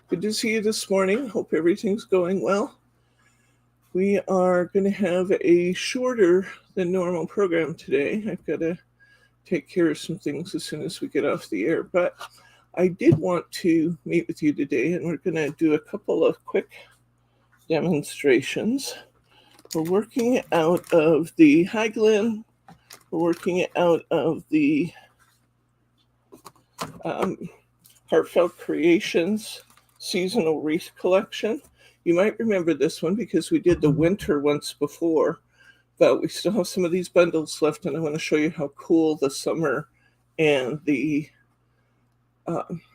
Good to see you this morning. Hope everything's going well. We are going to have a shorter than normal program today. I've got to take care of some things as soon as we get off the air, but I did want to meet with you today, and we're going to do a couple of quick demonstrations. We're working out of the, hi Glenn, we're working out of the Heartfelt Creations seasonal wreath collection. You might remember this one because we did the winter once before, but we still have some of these bundles left, and I want to show you how cool the summer and the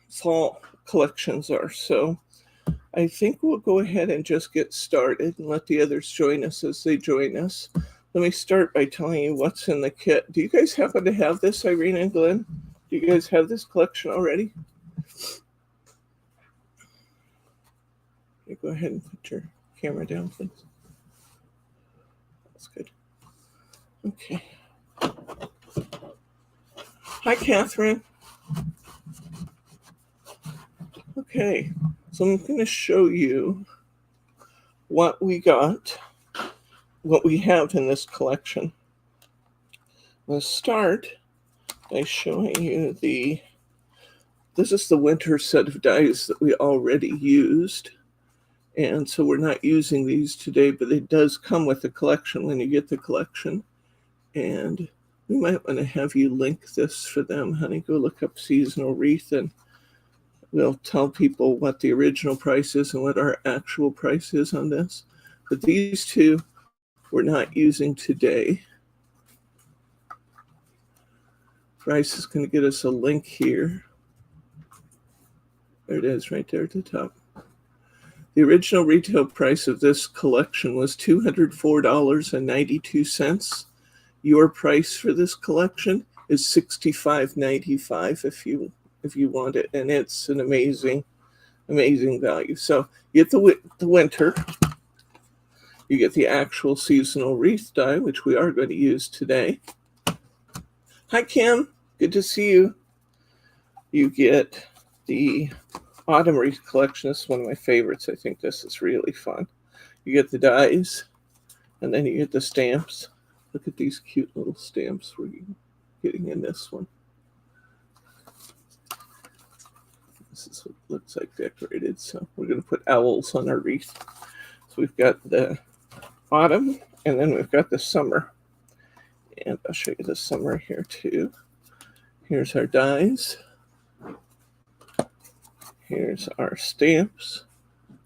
fall collections are. So I think we'll go ahead and just get started and let the others join us as they join us. Let me start by telling you what's in the kit. Do you guys happen to have this, Irene and Glenn? Do you guys have this collection already? Go ahead and put your camera down, please. That's good. Okay. Hi, Catherine. Okay, so I'm going to show you what we got, what we have in this collection. Let's start by showing you this is the winter set of dies that we already used. And so we're not using these today, but it does come with the collection when you get the collection. And we might want to have you link this for them, honey. Go look up Seasonal Wreath, and we'll tell people what the original price is and what our actual price is on this. But these two we're not using today. Bryce is going to get us a link here. There it is, right there at the top. The original retail price of this collection was $204.92. Your price for this collection is $65.95 if you want it, and it's an amazing value. So you get the winter, you get the actual seasonal wreath die, which we are going to use today. Hi Kim, good to see you. You get the Autumn Wreath collection. This is one of my favorites. I think this is really fun. You get the dies, and then you get the stamps. Look at these cute little stamps we're getting in this one. This is what it looks like decorated. So we're going to put owls on our wreath. So we've got the autumn, and then we've got the summer. And I'll show you the summer here too. Here's our dies. Here's our stamps.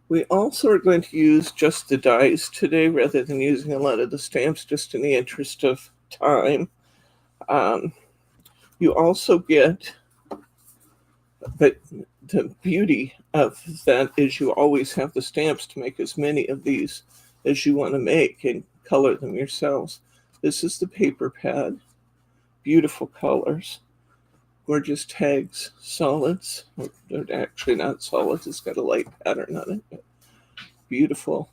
We also are going to use just the dies today rather than using a lot of the stamps, just in the interest of time. You also get, but the beauty of that is you always have the stamps to make as many of these as you want to make and color them yourselves. This is the paper pad. Beautiful colors. Gorgeous tags, solids. They're actually not solids, it's got a light pattern on it. But beautiful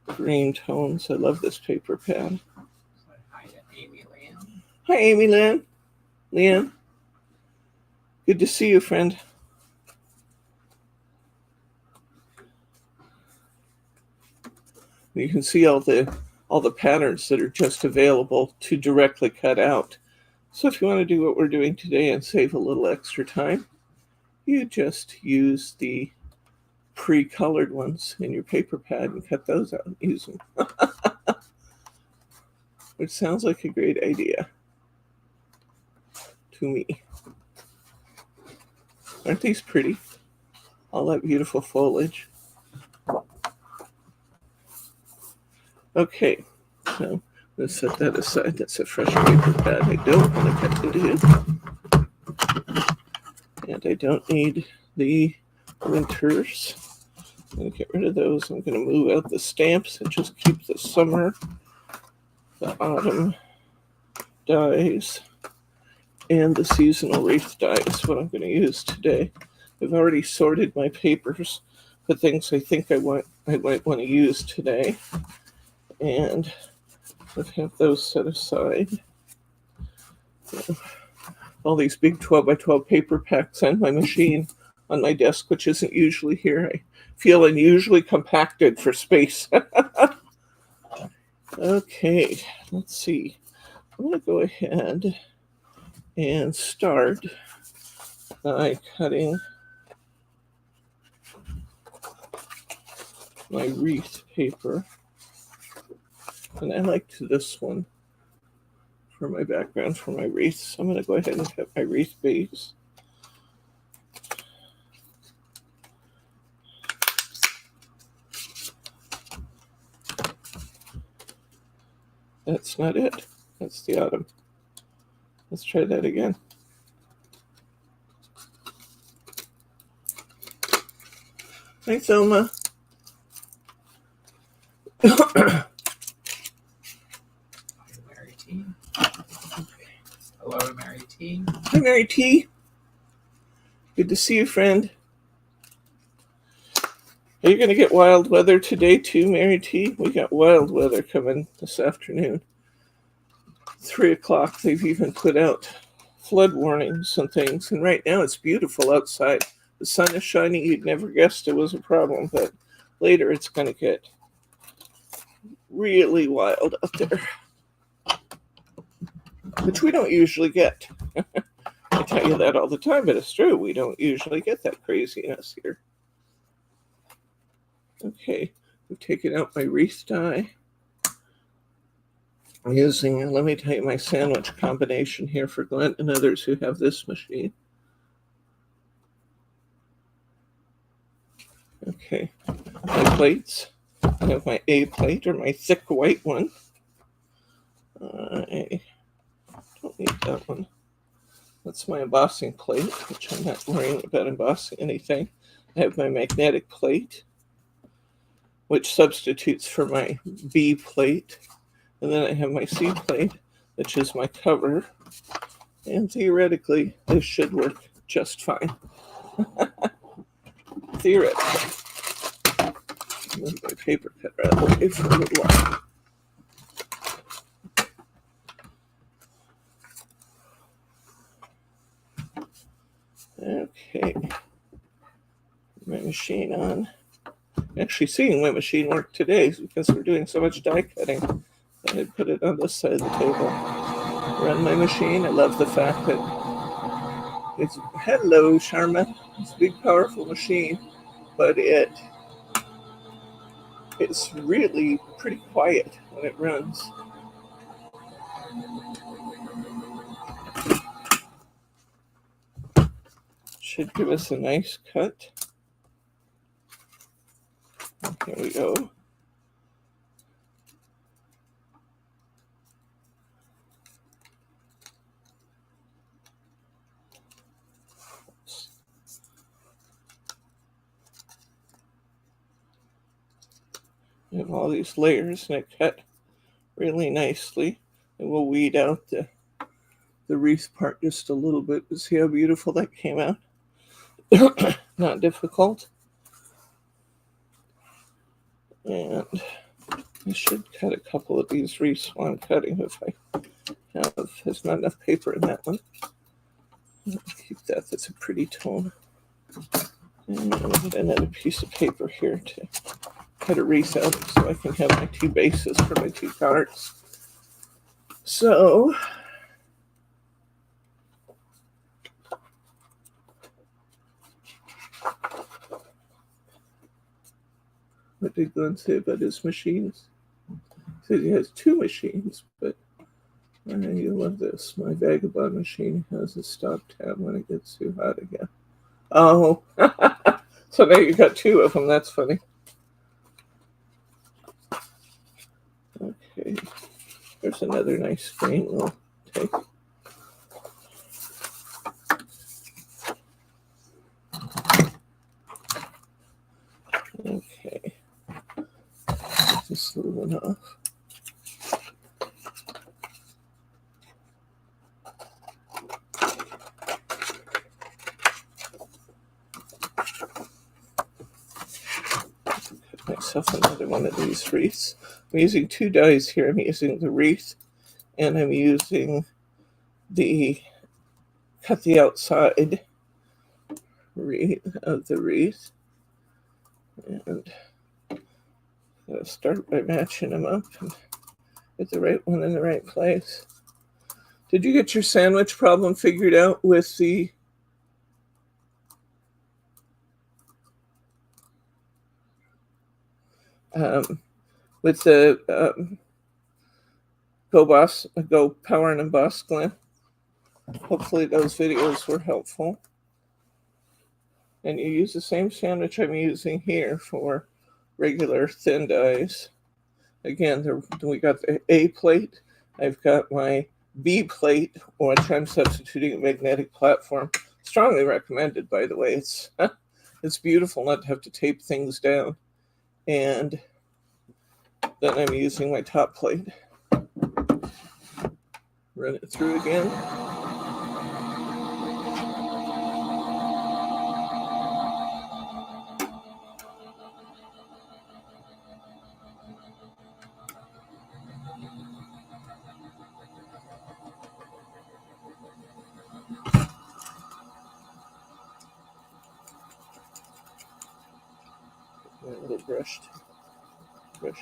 green tones. I love this paper pad. Hi to Amy Lynn. Hi, Amy Lynn. Leanne. Good to see you, friend. You can see all the patterns that are just available to directly cut out. So if you want to do what we're doing today and save a little extra time, you just use the pre-colored ones in your paper pad and cut those out and use them. Which sounds like a great idea to me. Aren't these pretty? All that beautiful foliage. Okay, so let's set that aside. That's a fresh paper pad I don't want to cut into. And I don't need the winters. I'm going to get rid of those. I'm going to move out the stamps and just keep the summer, the autumn dies, and the seasonal wreath die is what I'm going to use today. I've already sorted my papers for things I think I might want to use today. And let's have those set aside. All these big 12 by 12 paper packs on my machine on my desk, which isn't usually here. I feel unusually compacted for space. Okay, let's see. I'm going to go ahead and start by cutting my wreath paper. And I liked this one for my background for my wreath. So I'm going to go ahead and cut my wreath base. That's not it. That's the autumn. Let's try that again. Hi, Thelma. Mary T. Hello, Mary T. Hi, Mary T. Good to see you, friend. Are you going to get wild weather today too, Mary T? We got wild weather coming this afternoon. 3 o'clock, they've even put out flood warnings and things. And right now it's beautiful outside. The sun is shining. You'd never guessed it was a problem, but later it's going to get really wild out there, which we don't usually get. I tell you that all the time, but it's true. We don't usually get that craziness here. Okay, I've taken out my wreath die. I'm using, let me tell you, my sandwich combination here for Glenn and others who have this machine. Okay, my plates. I have my A plate, or my thick white one. I don't need that one. That's my embossing plate, which I'm not worrying about embossing anything. I have my magnetic plate, which substitutes for my B plate. And then I have my C plate, which is my cover. And theoretically, this should work just fine. Theoretically. Move my paper cutter out of the way for a little while. Okay. My machine on. Actually seeing my machine work today because we're doing so much die cutting. I had put it on this side of the table. Run my machine. I love the fact that it's, hello, Sharma. It's a big, powerful machine, but it's really pretty quiet when it runs. Should give us a nice cut. Here we go. We have all these layers and it cut really nicely. And we'll weed out the wreath part just a little bit to see how beautiful that came out. Not difficult. And I should cut a couple of these wreaths while I'm cutting if I have, there's not enough paper in that one. I'll keep that, that's a pretty tone. And I'll get another piece of paper here to cut a wreath out so I can have my two bases for my two cards. So, what did Glenn say about his machines? He said he has two machines, but you love this. My Vagabond machine has a stop tab when it gets too hot again. Oh, so now you got two of them. That's funny. Okay, there's another nice grain we'll take. Okay, get this little one off. Cut myself another one of these wreaths. I'm using two dies here. I'm using the wreath and I'm using the cut the outside of the wreath. And I'll start by matching them up and get the right one in the right place. Did you get your sandwich problem figured out with the Go Power and Emboss, Glenn? Hopefully those videos were helpful. And you use the same sandwich I'm using here for regular thin dies. Again, we got the A plate. I've got my B plate, which I'm substituting a magnetic platform. Strongly recommended, by the way. It's beautiful not to have to tape things down. And then I'm using my top plate. Run it through again. A little brush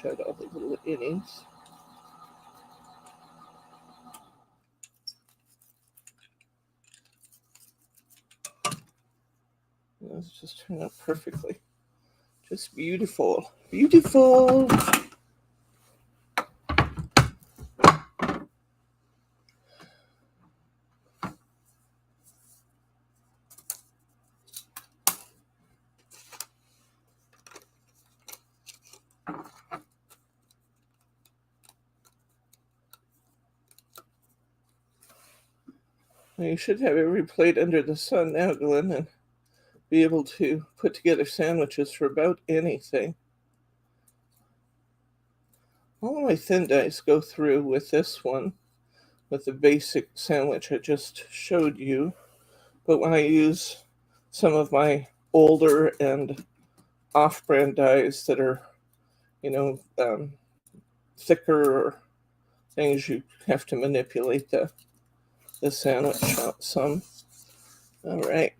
out all the little innings. This just turned out perfectly. Just beautiful. Beautiful. Well, you should have every plate under the sun now, Glenn, and be able to put together sandwiches for about anything. All of my thin dies go through with this one, with the basic sandwich I just showed you. But when I use some of my older and off-brand dies that are, thicker or things, you have to manipulate the sandwich out some. All right.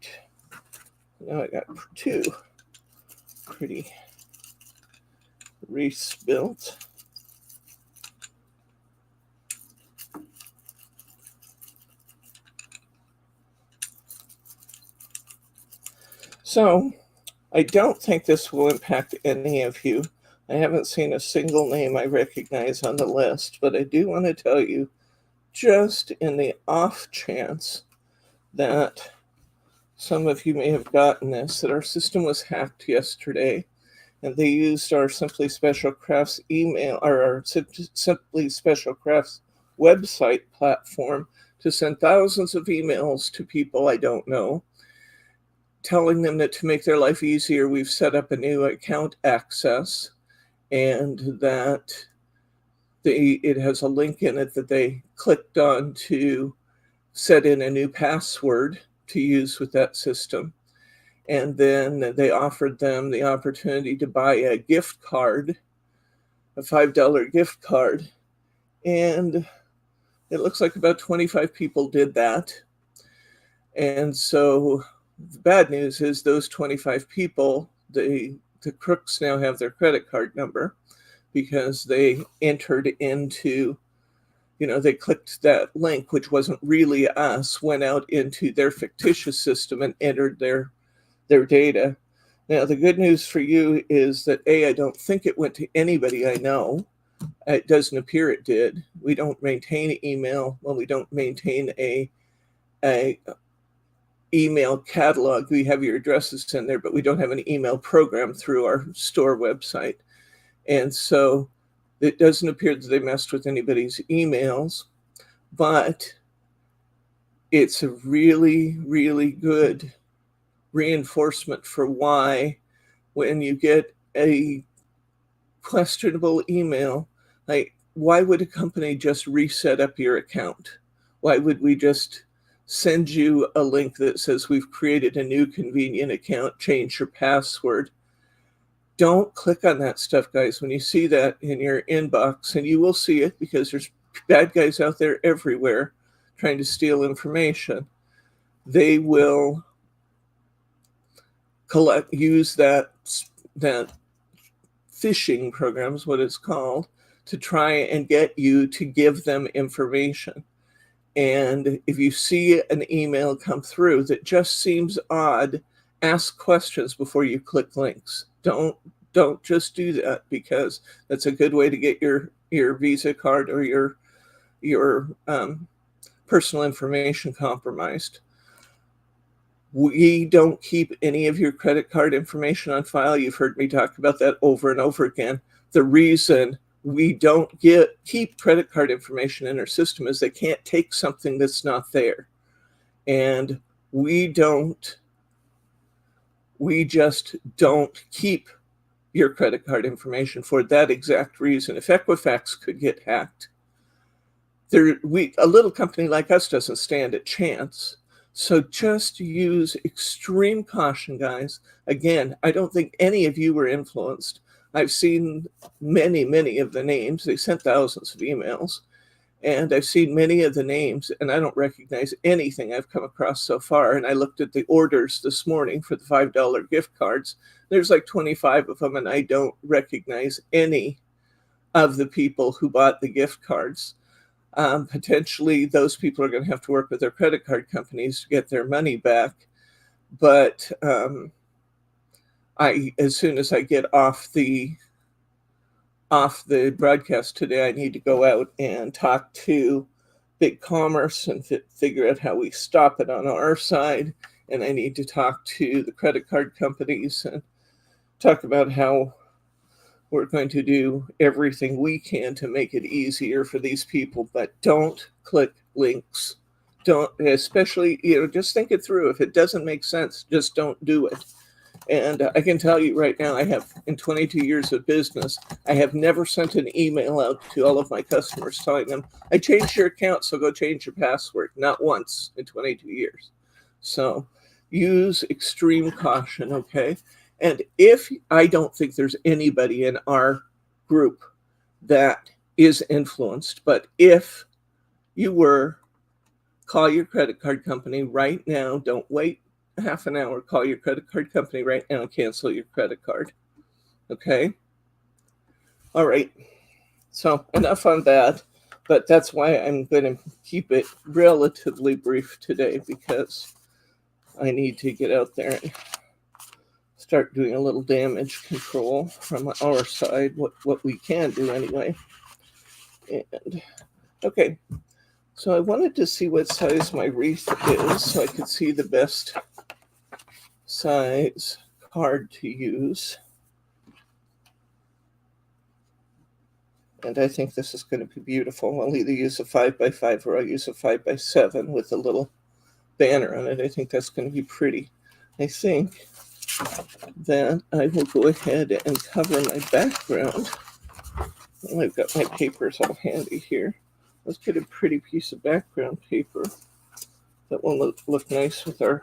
Now I got two pretty wreaths built. So I don't think this will impact any of you. I haven't seen a single name I recognize on the list, but I do want to tell you, just in the off chance that some of you may have gotten this, that our system was hacked yesterday, and they used our Simply Special Crafts email, or our Simply Special Crafts website platform, to send thousands of emails to people I don't know, telling them that to make their life easier, we've set up a new account access, and that it has a link in it that they clicked on to set in a new password to use with that system. And then they offered them the opportunity to buy a gift card, a $5 gift card. And it looks like about 25 people did that. And so the bad news is those 25 people, the crooks now have their credit card number, because they entered into, they clicked that link, which wasn't really us, went out into their fictitious system and entered their data. Now, the good news for you is that I don't think it went to anybody I know. It doesn't appear it did. We don't maintain email. Well, we don't maintain a email catalog. We have your addresses in there, but we don't have an email program through our store website. And so it doesn't appear that they messed with anybody's emails, but it's a really, really good reinforcement for why, when you get a questionable email, like, why would a company just reset up your account? Why would we just send you a link that says we've created a new convenient account, change your password? Don't click on that stuff, guys. When you see that in your inbox, and you will see it because there's bad guys out there everywhere trying to steal information, they will use that phishing program is what it's called, to try and get you to give them information. And if you see an email come through that just seems odd, ask questions before you click links. Don't just do that, because that's a good way to get your Visa card or your personal information compromised. We don't keep any of your credit card information on file. You've heard me talk about that over and over again. The reason we don't keep credit card information in our system is they can't take something that's not there. And we just don't keep your credit card information for that exact reason. If Equifax could get hacked, a little company like us doesn't stand a chance. So just use extreme caution, guys. Again, I don't think any of you were influenced. I've seen many of the names. They sent thousands of emails. And I've seen many of the names, and I don't recognize anything I've come across so far. And I looked at the orders this morning for the $5 gift cards. There's like 25 of them, and I don't recognize any of the people who bought the gift cards. Potentially, those people are going to have to work with their credit card companies to get their money back. But as soon as I get off the broadcast today, I need to go out and talk to Big Commerce and figure out how we stop it on our side. And I need to talk to the credit card companies and talk about how we're going to do everything we can to make it easier for these people. But don't click links. Don't, especially, just think it through. If it doesn't make sense, just don't do it. And I can tell you right now, I have, in 22 years of business, I have never sent an email out to all of my customers telling them, I changed your account, so go change your password. Not once in 22 years. So use extreme caution, okay? And if I don't think there's anybody in our group that is influenced, but if you were, call your credit card company right now. Don't wait a half an hour. Call your credit card company right now and cancel your credit card. Okay? All right. So enough on that. But that's why I'm going to keep it relatively brief today, because I need to get out there and start doing a little damage control from our side, what we can do anyway. And okay, so I wanted to see what size my wreath is so I could see the best size card to use. And I think this is going to be beautiful. I'll either use a 5x5 or I'll use a 5x7 with a little banner on it. I think that's going to be pretty. I think that I will go ahead and cover my background. Well, I've got my papers all handy here. Let's get a pretty piece of background paper that will look nice with our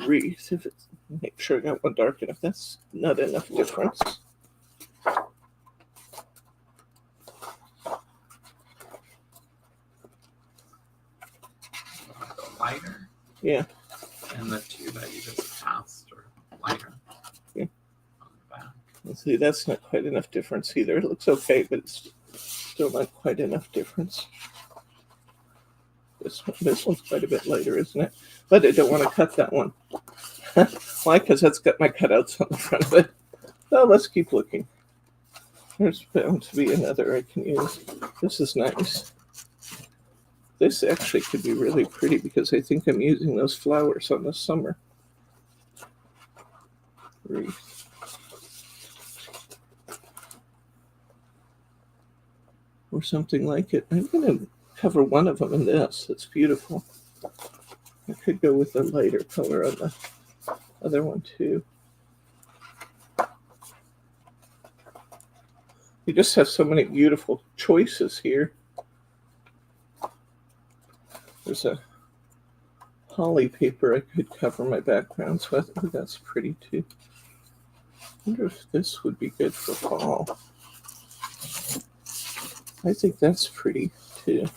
wreath. If it's, make sure I got one dark enough. That's not enough difference. Lighter? Yeah. And the two that you just passed are lighter. Yeah. On the back. Let's see, that's not quite enough difference either. It looks okay, but it's still not quite enough difference. This one's quite a bit lighter, isn't it? But I don't want to cut that one. Why? Because that's got my cutouts on the front of it. So let's keep looking. There's bound to be another I can use. This is nice. This actually could be really pretty because I think I'm using those flowers on the summer wreath. Or something like it. I'm going to cover one of them in this. It's beautiful. I could go with a lighter color on the other one too. You just have so many beautiful choices here. There's a holly paper I could cover my background, so I think that's pretty too. I wonder if this would be good for fall. I think that's pretty too.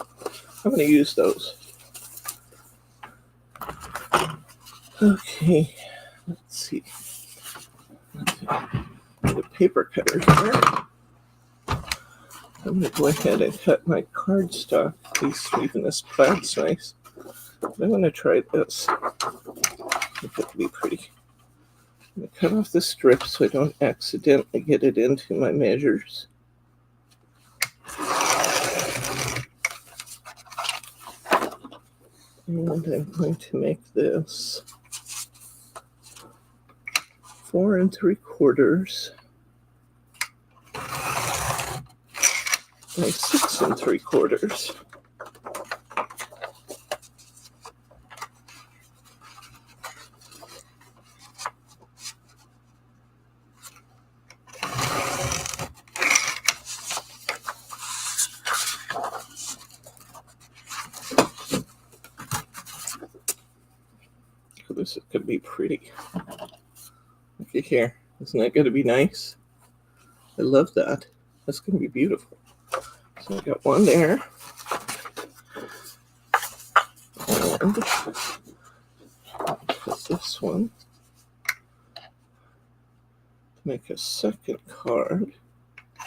I'm going to use those. Okay, Let's see. The paper cutters there. I'm going to go ahead and cut my cardstock. These even this plaid's nice. But I'm going to try this. I think it'll be pretty. I'm going to cut off the strip so I don't accidentally get it into my measures. And I'm going to make this 4 3/4 by 6 3/4. This could be pretty. Look at here. Isn't that going to be nice? I love that. That's going to be beautiful. So I got one there. And put this one to make a second card.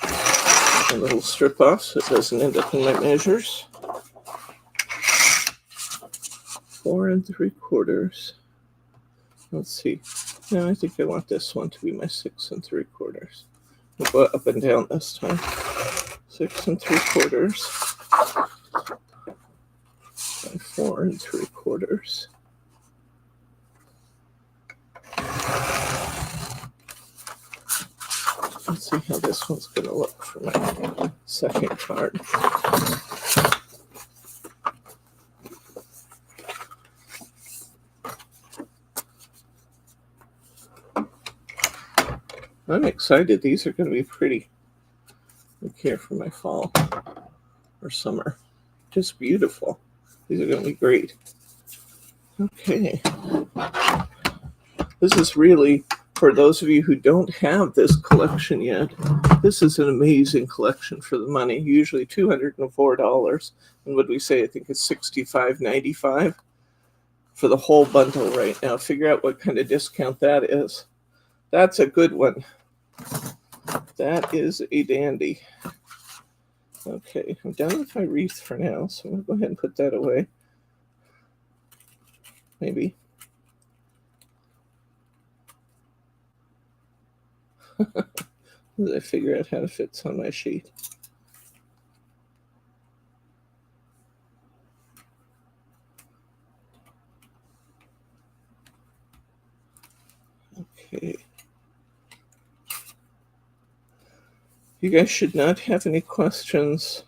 A little strip off so it doesn't end up in my measures. 4 3/4. Let's see. No, I think I want this one to be my 6 3/4. We'll go up and down this time. 6 3/4 by 4 3/4. Let's see how this one's going to look for my second card. I'm excited. These are going to be pretty. Look here for my fall or summer. Just beautiful. These are going to be great. Okay. This is really, for those of you who don't have this collection yet, this is an amazing collection for the money. Usually $204. And what we say? I think it's $65.95 for the whole bundle right now. Figure out what kind of discount that is. That's a good one. That is a dandy. Okay, I'm done with my wreath for now, so I'm going to go ahead and put that away. Maybe. As I figure out how to fit on my sheet. Okay. You guys should not have any questions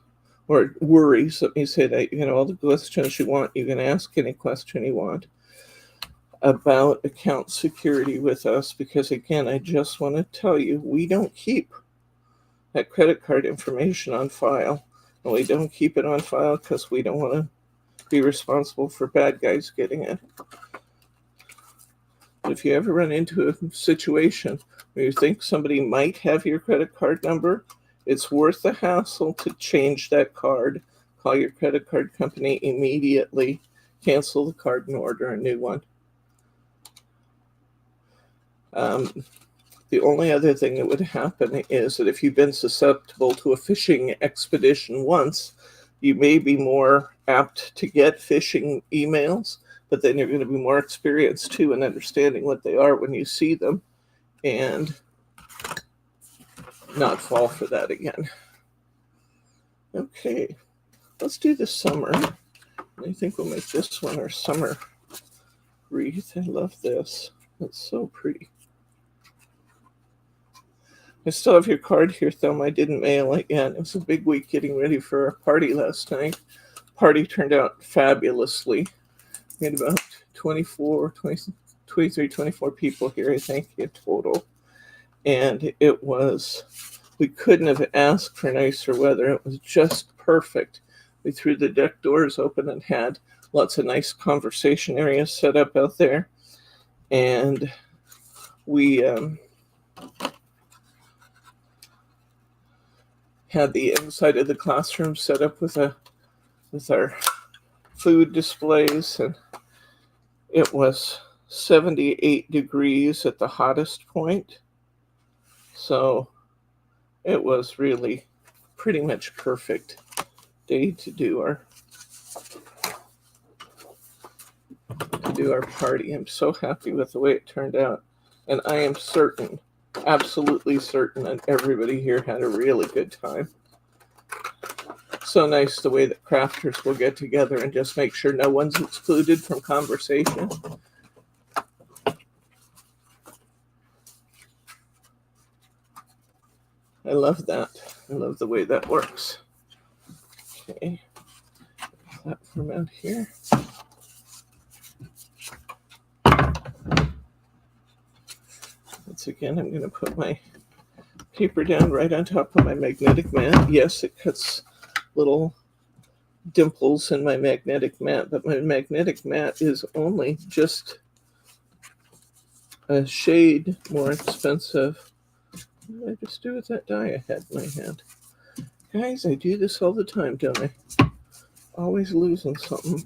or worries. Let me say that, all the questions you want, you can ask any question you want about account security with us, because again, I just want to tell you, we don't keep that credit card information on file. And we don't keep it on file because we don't want to be responsible for bad guys getting it. But if you ever run into a situation where you think somebody might have your credit card number, it's worth the hassle to change that card. Call your credit card company immediately, cancel the card and order a new one. The only other thing that would happen is that if you've been susceptible to a phishing expedition once, you may be more apt to get phishing emails, but then you're going to be more experienced too in understanding what they are when you see them and not fall for that again. Okay, let's do the summer. I think we'll make this one our summer wreath. I love this. It's so pretty. I still have your card here, Thelma. I didn't mail it yet. It was a big week getting ready for our party last night. Party turned out fabulously. We had about 24 people here, I think, in total. And it was, we couldn't have asked for nicer weather. It was just perfect. We threw the deck doors open and had lots of nice conversation areas set up out there. And we had the inside of the classroom set up with our food displays, and it was 78 degrees at the hottest point. So it was really pretty much perfect day to do our party. I'm so happy with the way it turned out. And I am certain, absolutely certain, that everybody here had a really good time. So nice the way that crafters will get together and just make sure no one's excluded from conversation. I love that. I love the way that works. Okay, platform out here. Once again, I'm going to put my paper down right on top of my magnetic mat. Yes, it cuts little dimples in my magnetic mat, but my magnetic mat is only just a shade more expensive. What did I just do with that die I had in my hand? Guys, I do this all the time, don't I? Always losing something.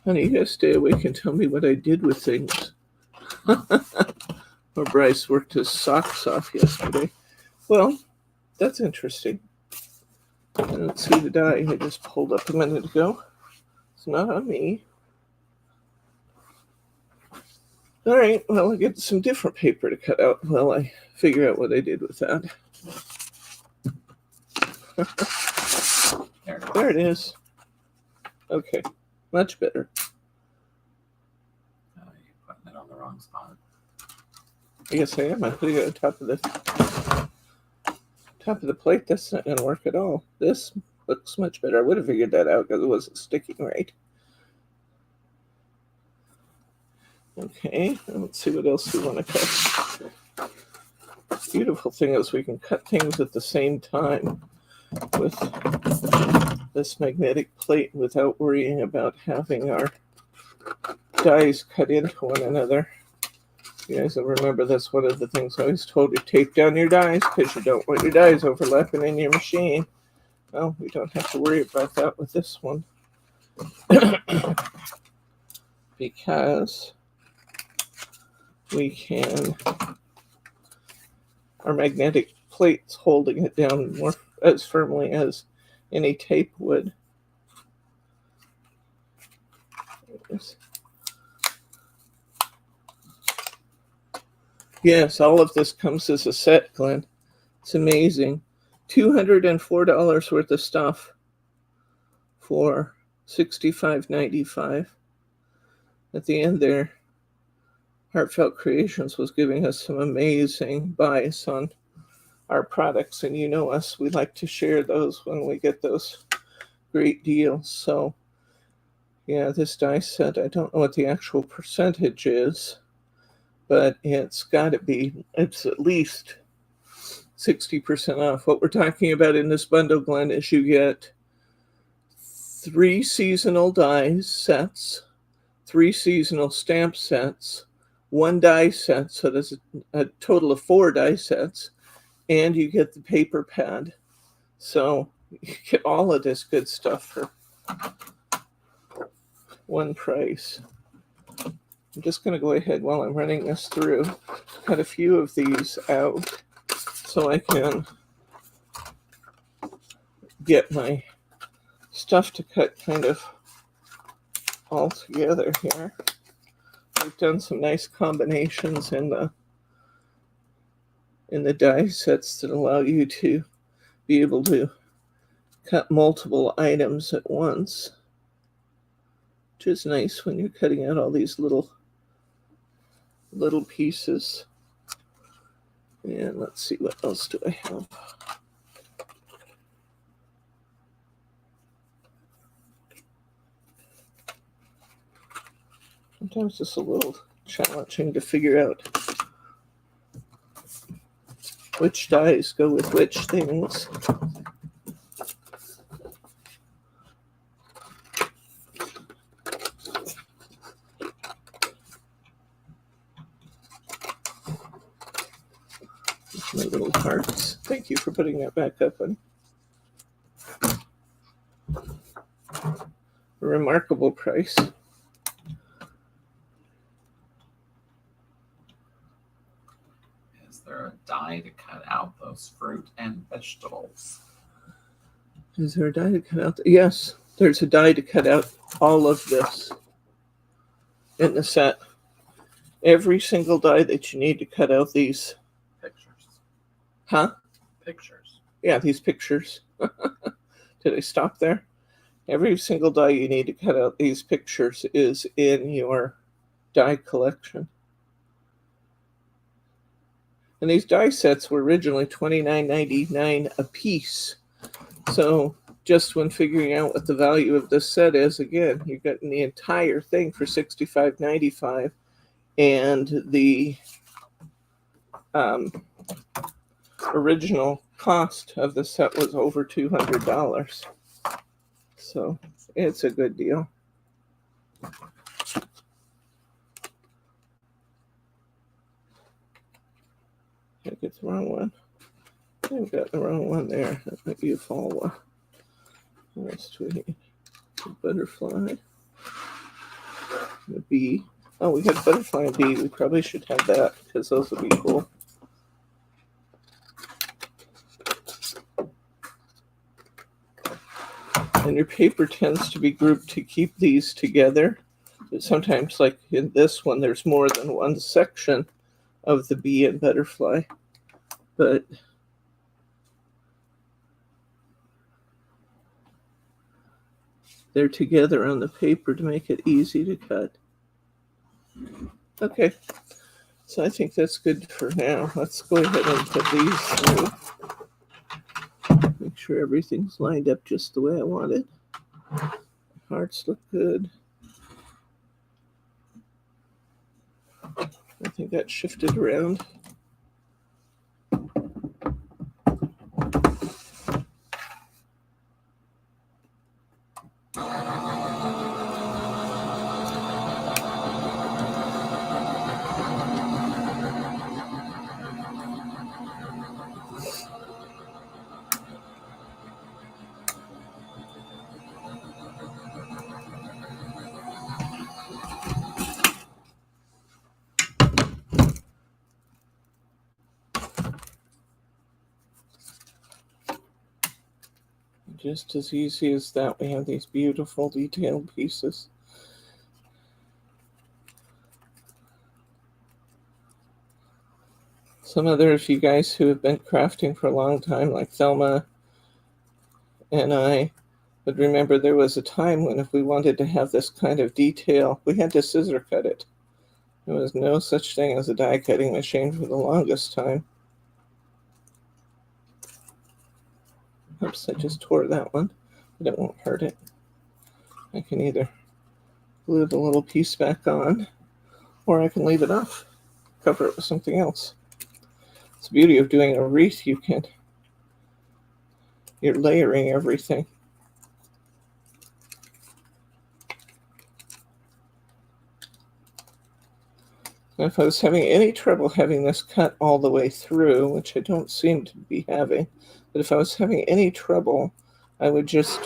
Honey, you guys stay awake and tell me what I did with things. Or Bryce worked his socks off yesterday. Well, that's interesting. I don't see the die I just pulled up a minute ago. It's not on me. All right, well, I'll get some different paper to cut out while I figure out what I did with that. There it is. Okay, much better. Oh, you're putting it on the wrong spot. I guess I am. I'm putting it on top of the plate. That's not going to work at all. This looks much better. I would have figured that out because it wasn't sticking right. Okay, let's see what else we want to cut. The beautiful thing is we can cut things at the same time with this magnetic plate without worrying about having our dies cut into one another. You guys will remember that's one of the things I always told you. Tape down your dies because you don't want your dies overlapping in your machine. Well, we don't have to worry about that with this one. Because we can, our magnetic plate's holding it down more as firmly as any tape would. Yes, all of this comes as a set, Glenn. It's amazing. $204 worth of stuff for $65.95. At the end there, Heartfelt Creations was giving us some amazing buys on our products, and you know us, we like to share those when we get those great deals. So yeah, this die set, I don't know what the actual percentage is, but it's at least 60% off. What we're talking about in this bundle, Glenn, is you get 3 seasonal die sets, 3 seasonal stamp sets, 1 die set, so there's a total of 4 die sets, and you get the paper pad. So you get all of this good stuff for one price. I'm just going to go ahead while I'm running this through, cut a few of these out so I can get my stuff to cut kind of all together here. I've done some nice combinations in the die sets that allow you to be able to cut multiple items at once, which is nice when you're cutting out all these little pieces. And let's see, what else do I have? Sometimes it's a little challenging to figure out which dies go with which things. little hearts. Thank you for putting that back up. A remarkable price. Is there a die to cut out those fruit and vegetables? Is there a die to cut out? Yes, there's a die to cut out all of this in the set. Every single die that you need to cut out these. Pictures. Huh? Pictures. Yeah, these pictures. Did I stop there? Every single die you need to cut out these pictures is in your die collection. And these die sets were originally $29.99 a piece. So just when figuring out what the value of this set is, again, you're getting the entire thing for $65.95, and the original cost of the set was over $200. So it's a good deal. I get the wrong one. I've got the wrong one there. That might be a fall. That's sweet. The butterfly. The bee. Oh, we got butterfly and bee. We probably should have that because those would be cool. And your paper tends to be grouped to keep these together. But sometimes, like in this one, there's more than one section of the bee and butterfly. But they're together on the paper to make it easy to cut. Okay, so I think that's good for now. Let's go ahead and put these through. Make sure everything's lined up just the way I want it. Hearts look good. I think that shifted around. Just as easy as that, we have these beautiful detailed pieces. Some other of you guys who have been crafting for a long time, like Thelma and I, would remember there was a time when if we wanted to have this kind of detail, we had to scissor cut it. There was no such thing as a die cutting machine for the longest time. Oops, I just tore that one, but it won't hurt it. I can either glue the little piece back on, or I can leave it off, cover it with something else. It's the beauty of doing a wreath. You're layering everything. Now, if I was having any trouble having this cut all the way through, which I don't seem to be having, but if I was having any trouble, I would just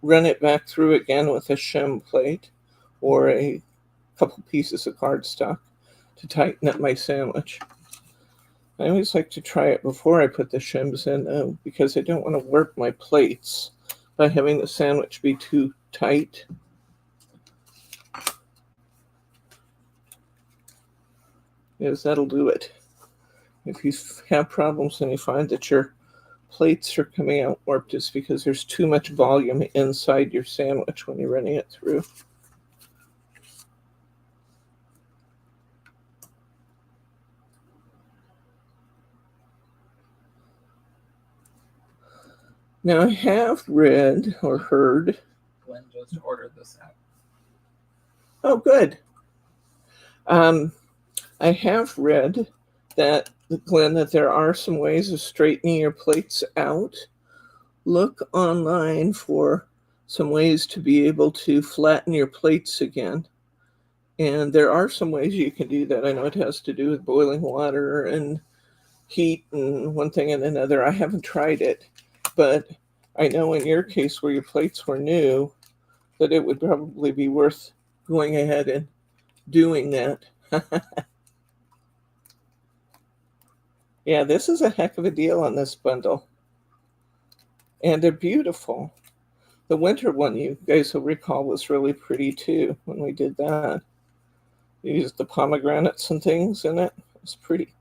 run it back through again with a shim plate or a couple pieces of cardstock to tighten up my sandwich. I always like to try it before I put the shims in, though, because I don't want to warp my plates by having the sandwich be too tight. Because that'll do it. If you have problems and you find that your plates are coming out warped, it's because there's too much volume inside your sandwich when you're running it through. Now I have read or heard. Glenn just ordered this out. Oh, good. I have read that, Glenn, that there are some ways of straightening your plates out. Look online for some ways to be able to flatten your plates again. And there are some ways you can do that. I know it has to do with boiling water and heat and one thing and another. I haven't tried it, but I know in your case where your plates were new, that it would probably be worth going ahead and doing that. Yeah, this is a heck of a deal on this bundle. And they're beautiful. The winter one, you guys will recall, was really pretty too when we did that. You used the pomegranates and things in it. It was pretty.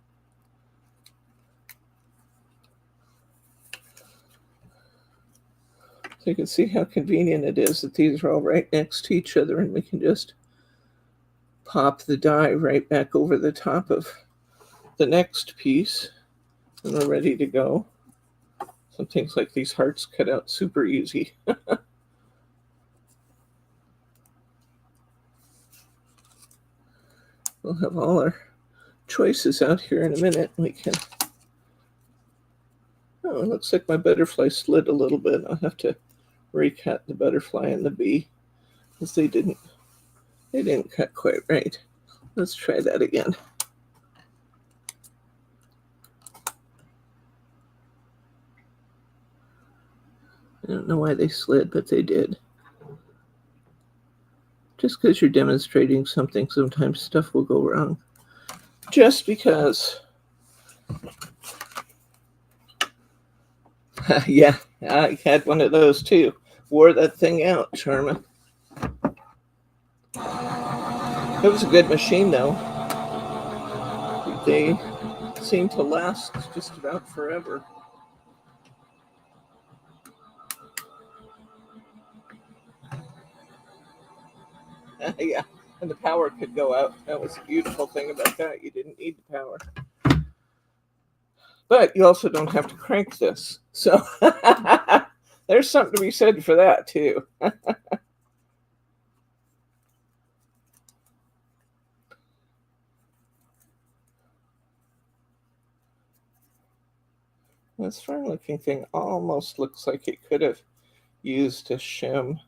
So you can see how convenient it is that these are all right next to each other, and we can just pop the die right back over the top of the next piece, and we're ready to go. Some things like these hearts cut out super easy. We'll have all our choices out here in a minute. We can. Oh, it looks like my butterfly slid a little bit. I'll have to recut the butterfly and the bee because they didn't cut quite right. Let's try that again. I don't know why they slid, but they did. Just because you're demonstrating something, sometimes stuff will go wrong. Just because. Yeah, I had one of those too. Wore that thing out, Sharma. It was a good machine, though. They seem to last just about forever. Yeah, and the power could go out. That was the beautiful thing about that. You didn't need the power. But you also don't have to crank this. So there's something to be said for that, too. This fern-looking thing almost looks like it could have used a shim.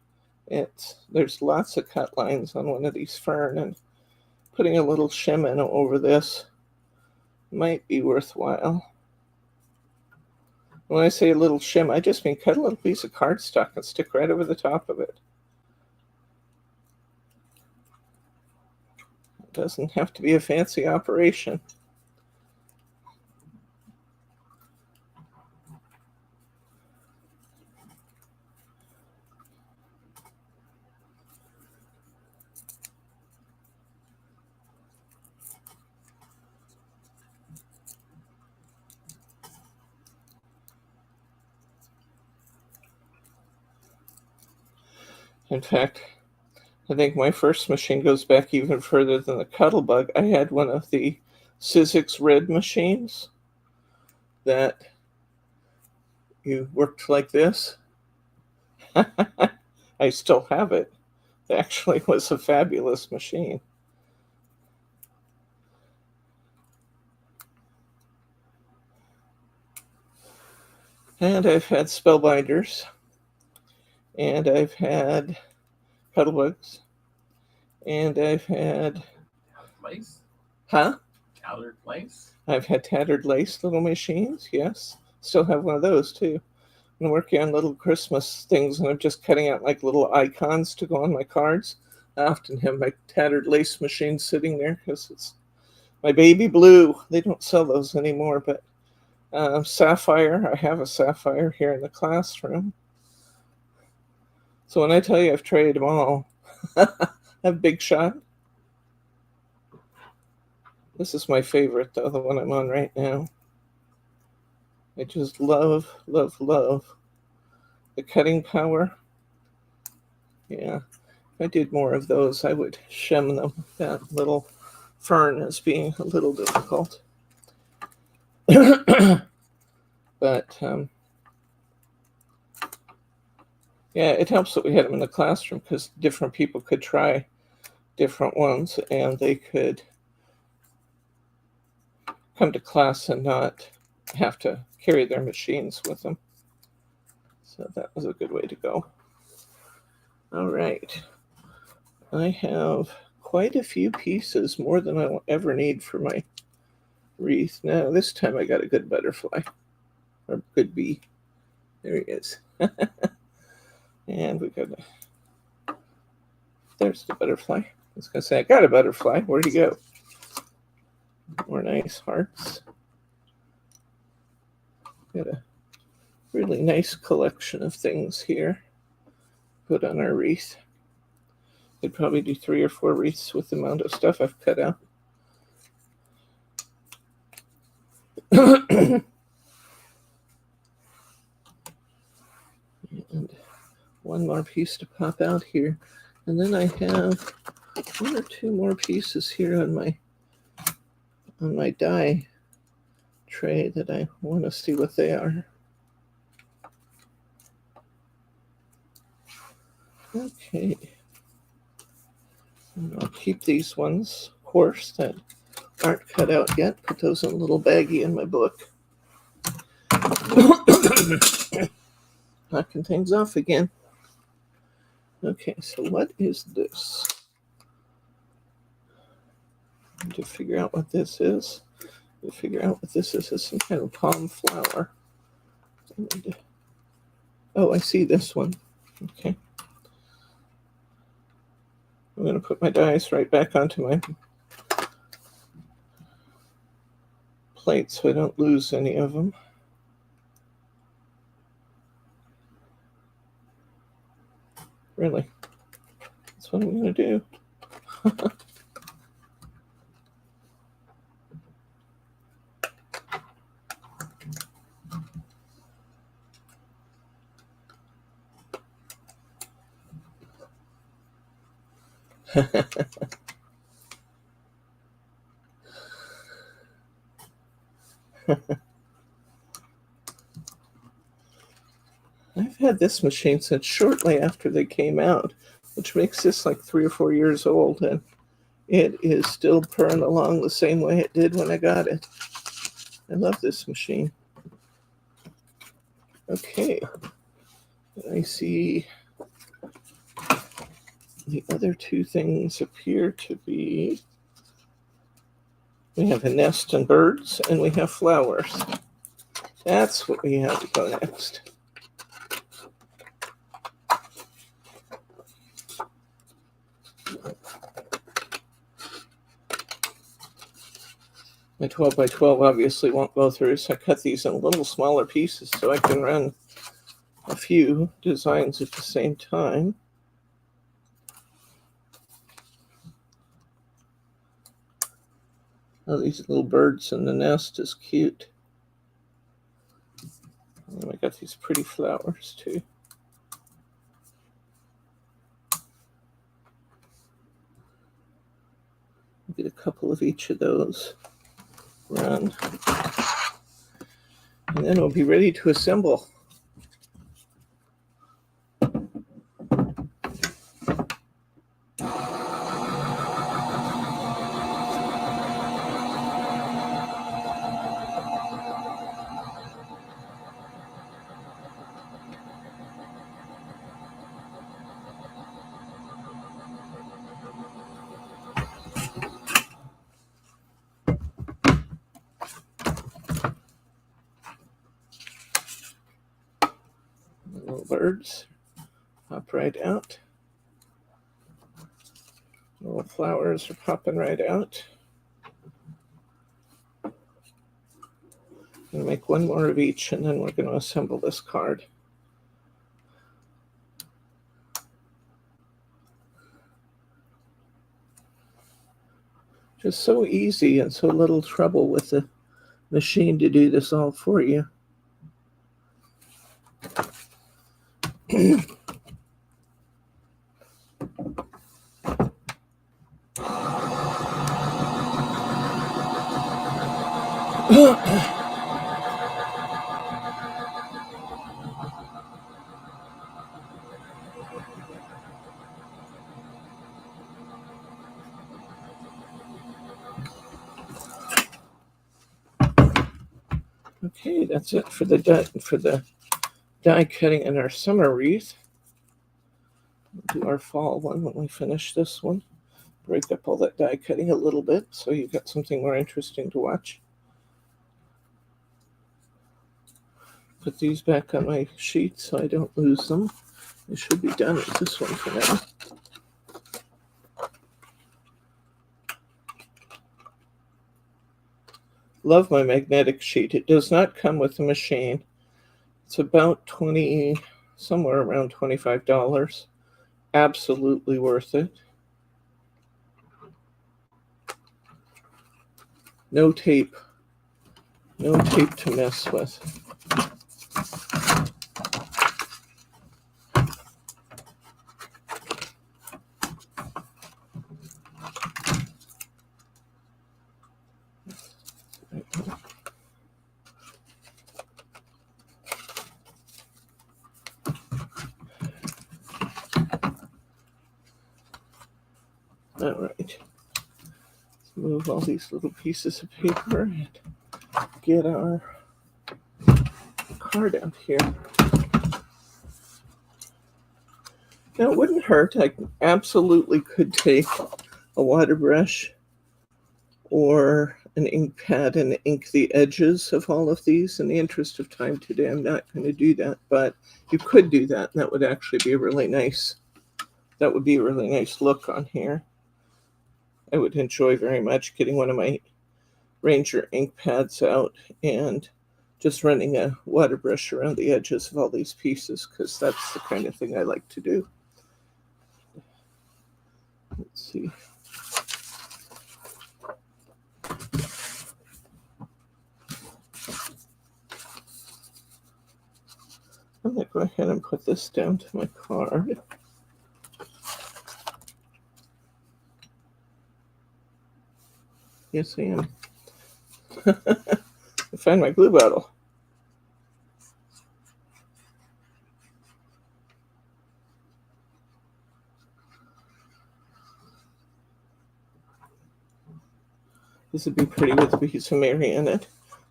There's lots of cut lines on one of these fern, and putting a little shim in over this might be worthwhile. When I say a little shim, I just mean cut a little piece of cardstock and stick right over the top of it. It doesn't have to be a fancy operation. In fact, I think my first machine goes back even further than the Cuttlebug. I had one of the Sizzix Red machines that you worked like this. I still have it. It actually was a fabulous machine. And I've had spellbinders. And I've had Cuddlebugs. And I've had... Lace? Huh? Tattered lace? I've had tattered lace little machines, yes. Still have one of those, too. I'm working on little Christmas things, and I'm just cutting out like little icons to go on my cards. I often have my tattered lace machine sitting there because it's my baby blue. They don't sell those anymore, but sapphire. I have a sapphire here in the classroom. So when I tell you I've tried them all, I have Big Shot. This is my favorite, though, the one I'm on right now. I just love, love, love the cutting power. Yeah, if I did more of those, I would shim them. That little fern is being a little difficult. But, yeah, it helps that we had them in the classroom because different people could try different ones and they could come to class and not have to carry their machines with them. So that was a good way to go. All right. I have quite a few pieces, more than I will ever need for my wreath. Now this time I got a good butterfly, or good bee. There he is. And we got there's the butterfly. I was gonna say I got a butterfly. Where'd he go? More nice hearts. Got a really nice collection of things here. Put on our wreath. Could probably do 3 or 4 wreaths with the amount of stuff I've cut out. And one more piece to pop out here. And then I have 1 or 2 more pieces here on my die tray that I want to see what they are. Okay. And I'll keep these ones, of course, that aren't cut out yet. Put those in a little baggie in my book. Knocking things off again. Okay, so what is this? To figure out what this is. To figure out what this is some kind of palm flower. Oh, I see this one. Okay. I'm going to put my dies right back onto my plate so I don't lose any of them. Really? That's what I'm going to do. I've had this machine since shortly after they came out, which makes this like 3 or 4 years old, and it is still purring along the same way it did when I got it. I love this machine. Okay, I see the other 2 things appear to be, we have a nest and birds, and we have flowers. That's what we have to go next. My 12 by 12 obviously won't go through, so I cut these in little smaller pieces so I can run a few designs at the same time. Oh, these little birds in the nest is cute. And I got these pretty flowers too. Get a couple of each of those. Run. And then we'll be ready to assemble. Little birds pop right out. Little flowers are popping right out. I'm going to make 1 more of each, and then we're going to assemble this card. Just so easy and so little trouble with the machine to do this all for you. Okay, that's it for the die cutting in our summer wreath. We'll do our fall one when we finish this one. Break up all that die cutting a little bit so you've got something more interesting to watch. put these back on my sheet so I don't lose them. I should be done with this one for now. Love my magnetic sheet. It does not come with the machine. It's about somewhere around $25. Absolutely worth it. No tape. No tape to mess with. All right. Let's move all these little pieces of paper and get our card out here. Now, it wouldn't hurt. I absolutely could take a water brush or an ink pad and ink the edges of all of these. In the interest of time today, I'm not going to do that, but you could do that, and that would actually be a really nice, that would be a really nice look on here. I would enjoy very much getting one of my Ranger ink pads out and just running a water brush around the edges of all these pieces, because that's the kind of thing I like to do. Let's see. I'm going to go ahead and put this down to my card. Yes, I am. I find my glue bottle. This would be pretty with a piece of Mary in it.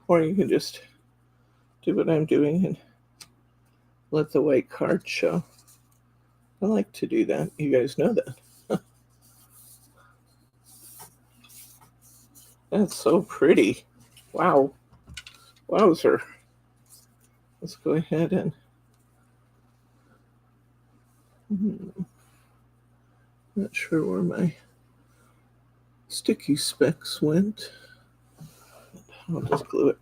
Or you can just do what I'm doing and let the white card show. I like to do that. You guys know that. That's so pretty. Wow. Wowzer. Let's go ahead and... Not sure where my sticky specks went. I'll just glue it.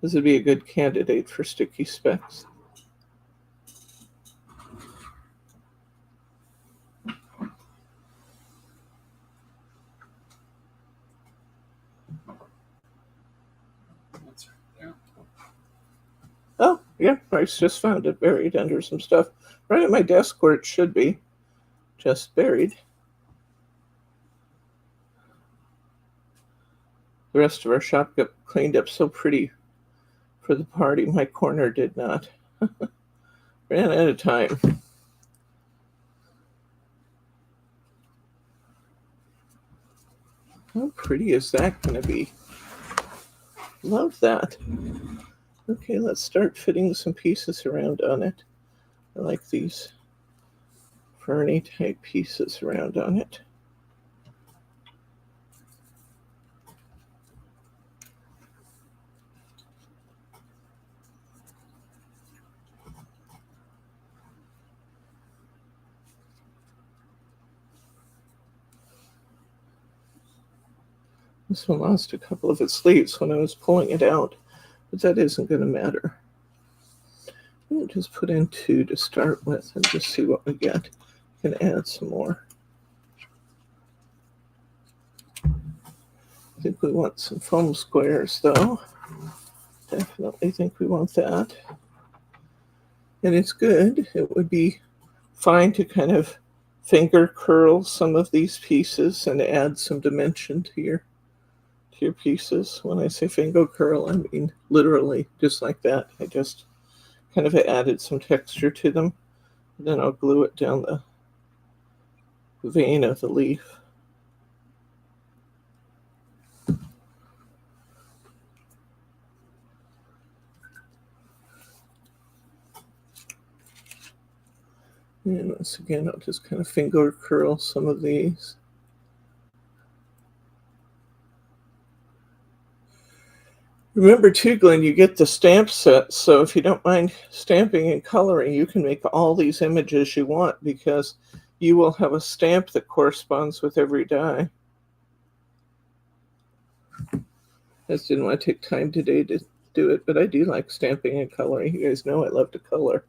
This would be a good candidate for sticky specks. That's right there. Oh, yeah, I just found it buried under some stuff. Right at my desk where it should be. Just buried. The rest of our shop got cleaned up so pretty for the party. My corner did not. Ran out of time. How pretty is that going to be? Love that. Okay, let's start fitting some pieces around on it. I like these ferny type pieces around on it. This one lost a couple of its leaves when I was pulling it out, but that isn't going to matter. We'll just put in 2 to start with and just see what we get. We can add some more. I think we want some foam squares though. Definitely think we want that. And it's good. It would be fine to kind of finger curl some of these pieces and add some dimension to your pieces. When I say finger curl, I mean literally just like that. I just kind of added some texture to them. Then I'll glue it down the vein of the leaf. And once again, I'll just kind of finger curl some of these. Remember too, Glenn, you get the stamp set, so if you don't mind stamping and coloring, you can make all these images you want because you will have a stamp that corresponds with every die. I just didn't want to take time today to do it, but I do like stamping and coloring. You guys know I love to color.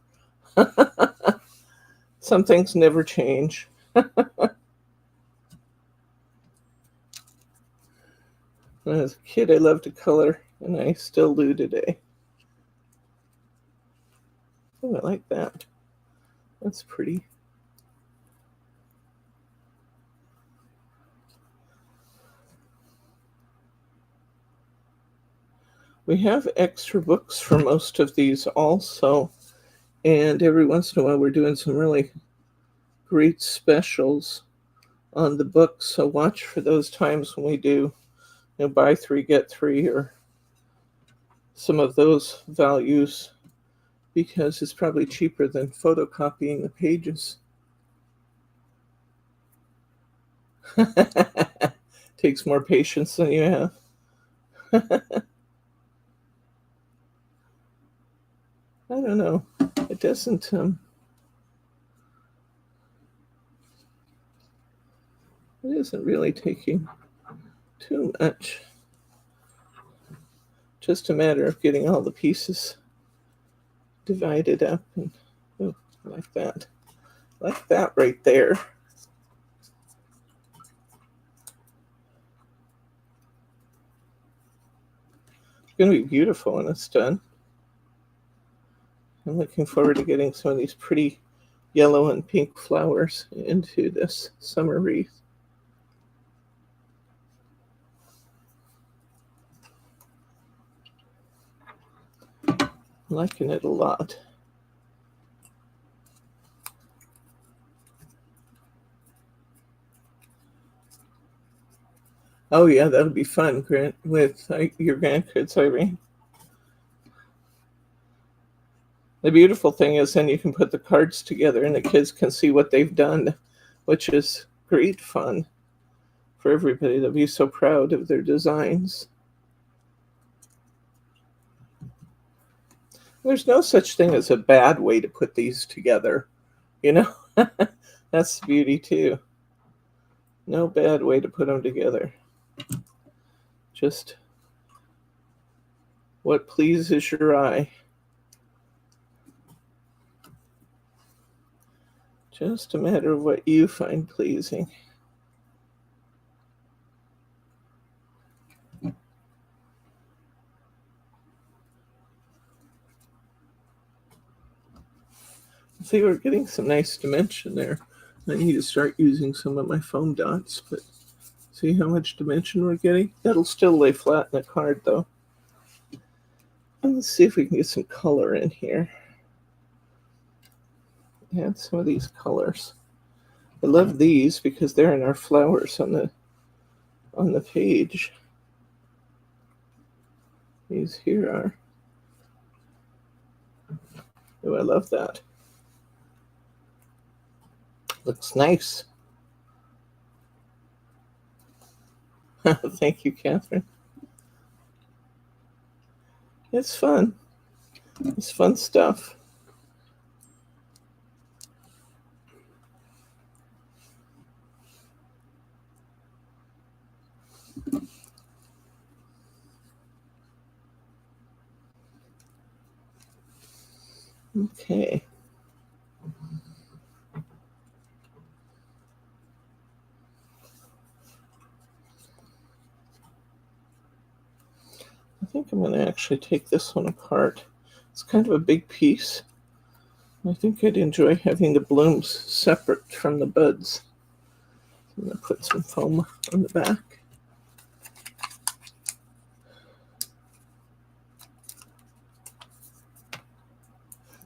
Some things never change. When I was a kid, I loved to color, and I still do today. Oh, I like that. That's pretty. We have extra books for most of these also, and every once in a while we're doing some really great specials on the books, so watch for those times when we do, buy three, get three, or some of those values, because it's probably cheaper than photocopying the pages. Takes more patience than you have. I don't know. It doesn't it isn't really taking too much. Just a matter of getting all the pieces divided up, and oh, like that. Like that right there. It's going to be beautiful when it's done. I'm looking forward to getting some of these pretty yellow and pink flowers into this summer wreath. I'm liking it a lot. Oh yeah, that'll be fun, Grant, with your grandkids, Irene. The beautiful thing is then you can put the cards together and the kids can see what they've done, which is great fun for everybody. They'll be so proud of their designs. There's no such thing as a bad way to put these together, you know? That's the beauty too. No bad way to put them together. Just what pleases your eye. Just a matter of what you find pleasing. See, we're getting some nice dimension there. I need to start using some of my foam dots, but see how much dimension we're getting? That'll still lay flat in the card though. And let's see if we can get some color in here. Add some of these colors. I love these because they're in our flowers on the page. These here are. Oh, I love that. Looks nice. Thank you, Catherine. It's fun. It's fun stuff. Okay. I think I'm going to actually take this one apart. It's kind of a big piece. I think I'd enjoy having the blooms separate from the buds. I'm going to put some foam on the back.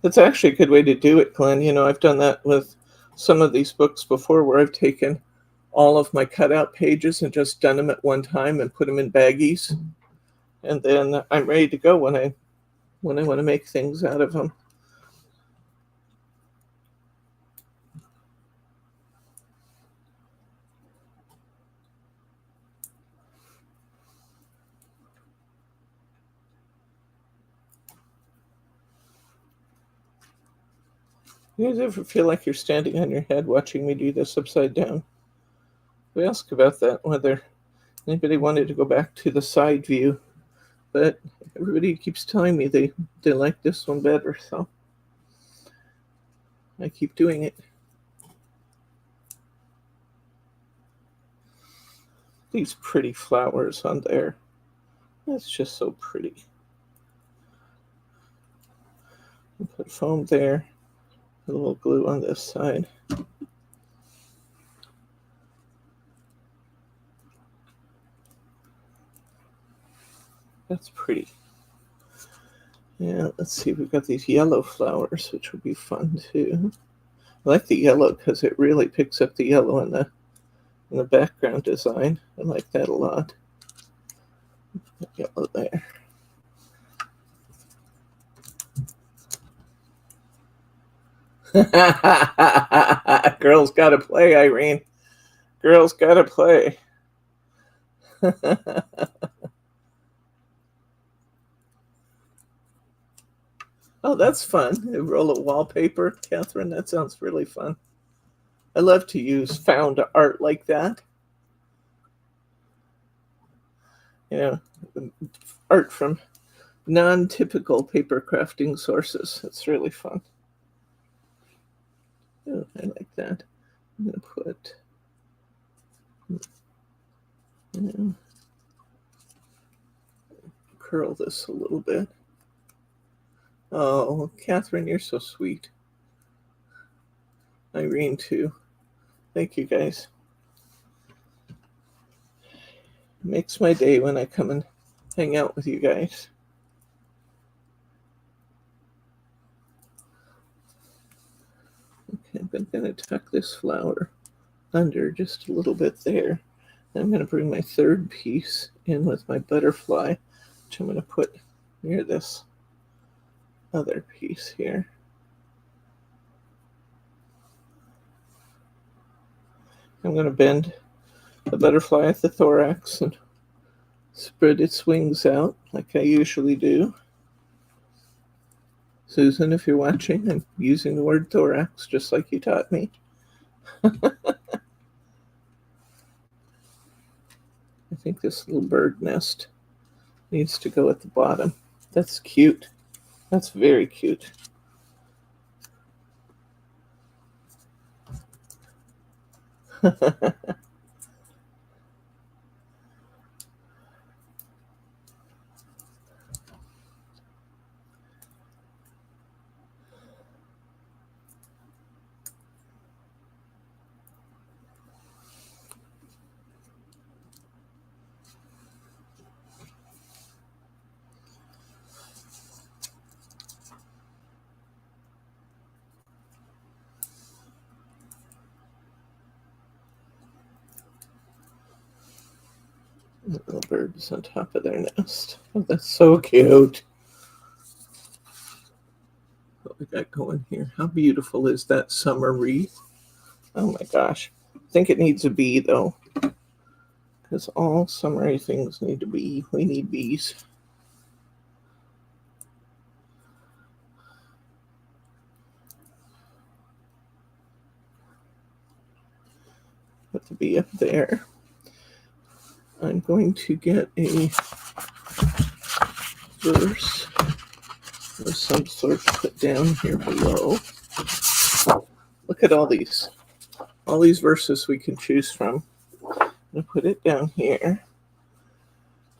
That's actually a good way to do it, Glenn. I've done that with some of these books before where I've taken all of my cutout pages and just done them at one time and put them in baggies. And then I'm ready to go when I want to make things out of them. You guys ever feel like you're standing on your head watching me do this upside down? We asked about that, whether anybody wanted to go back to the side view, but everybody keeps telling me they like this one better, so I keep doing it. These pretty flowers on there. That's just so pretty. Put foam there, a little glue on this side. That's pretty. Yeah, let's see, we've got these yellow flowers, which would be fun too. I like the yellow because it really picks up the yellow in the background design. I like that a lot. Yellow there. Girls gotta play, Irene. Girls gotta play. Oh, that's fun. A roll of wallpaper, Catherine. That sounds really fun. I love to use found art like that. You know, art from non-typical paper crafting sources. It's really fun. Oh, I like that. I'm going to put, curl this a little bit. Oh, Catherine, you're so sweet. Irene, too. Thank you, guys. It makes my day when I come and hang out with you guys. Okay, I'm going to tuck this flower under just a little bit there. I'm going to bring my third piece in with my butterfly, which I'm going to put near this other piece here. I'm going to bend the butterfly at the thorax and spread its wings out like I usually do. Susan, if you're watching, I'm using the word thorax just like you taught me. I think this little bird nest needs to go at the bottom. That's cute. That's very cute. The little birds on top of their nest. Oh, that's so cute. What we got going here? How beautiful is that summer wreath? Oh my gosh. I think it needs a bee though, because all summery things need a bee. We need bees. Put the bee up there. I'm going to get a verse of some sort put down here below. Look at all these verses we can choose from. I'm going to put it down here.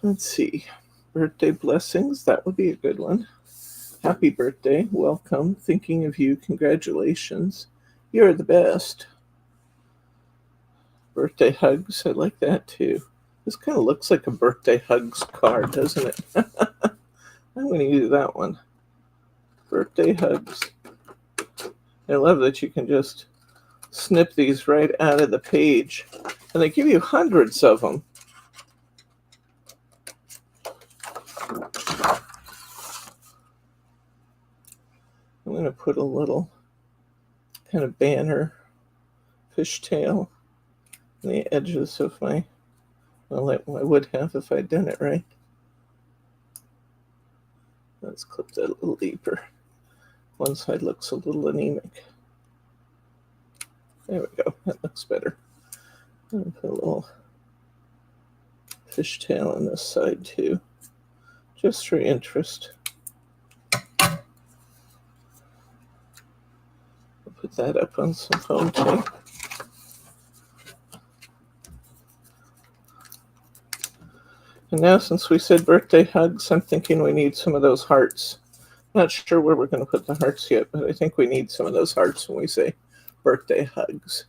Let's see. Birthday blessings, that would be a good one. Happy birthday, welcome, thinking of you, congratulations. You're the best. Birthday hugs, I like that too. This kind of looks like a birthday hugs card, doesn't it? I'm going to use that one. Birthday hugs. I love that you can just snip these right out of the page. And they give you hundreds of them. I'm going to put a little kind of banner fishtail on the edges of my, well, I would have if I'd done it right. Let's clip that a little deeper. One side looks a little anemic. There we go. That looks better. I'm gonna put a little fishtail on this side too, just for interest. I'll put that up on some foam tape. And now, since we said birthday hugs, I'm thinking we need some of those hearts. Not sure where we're going to put the hearts yet, but I think we need some of those hearts when we say birthday hugs.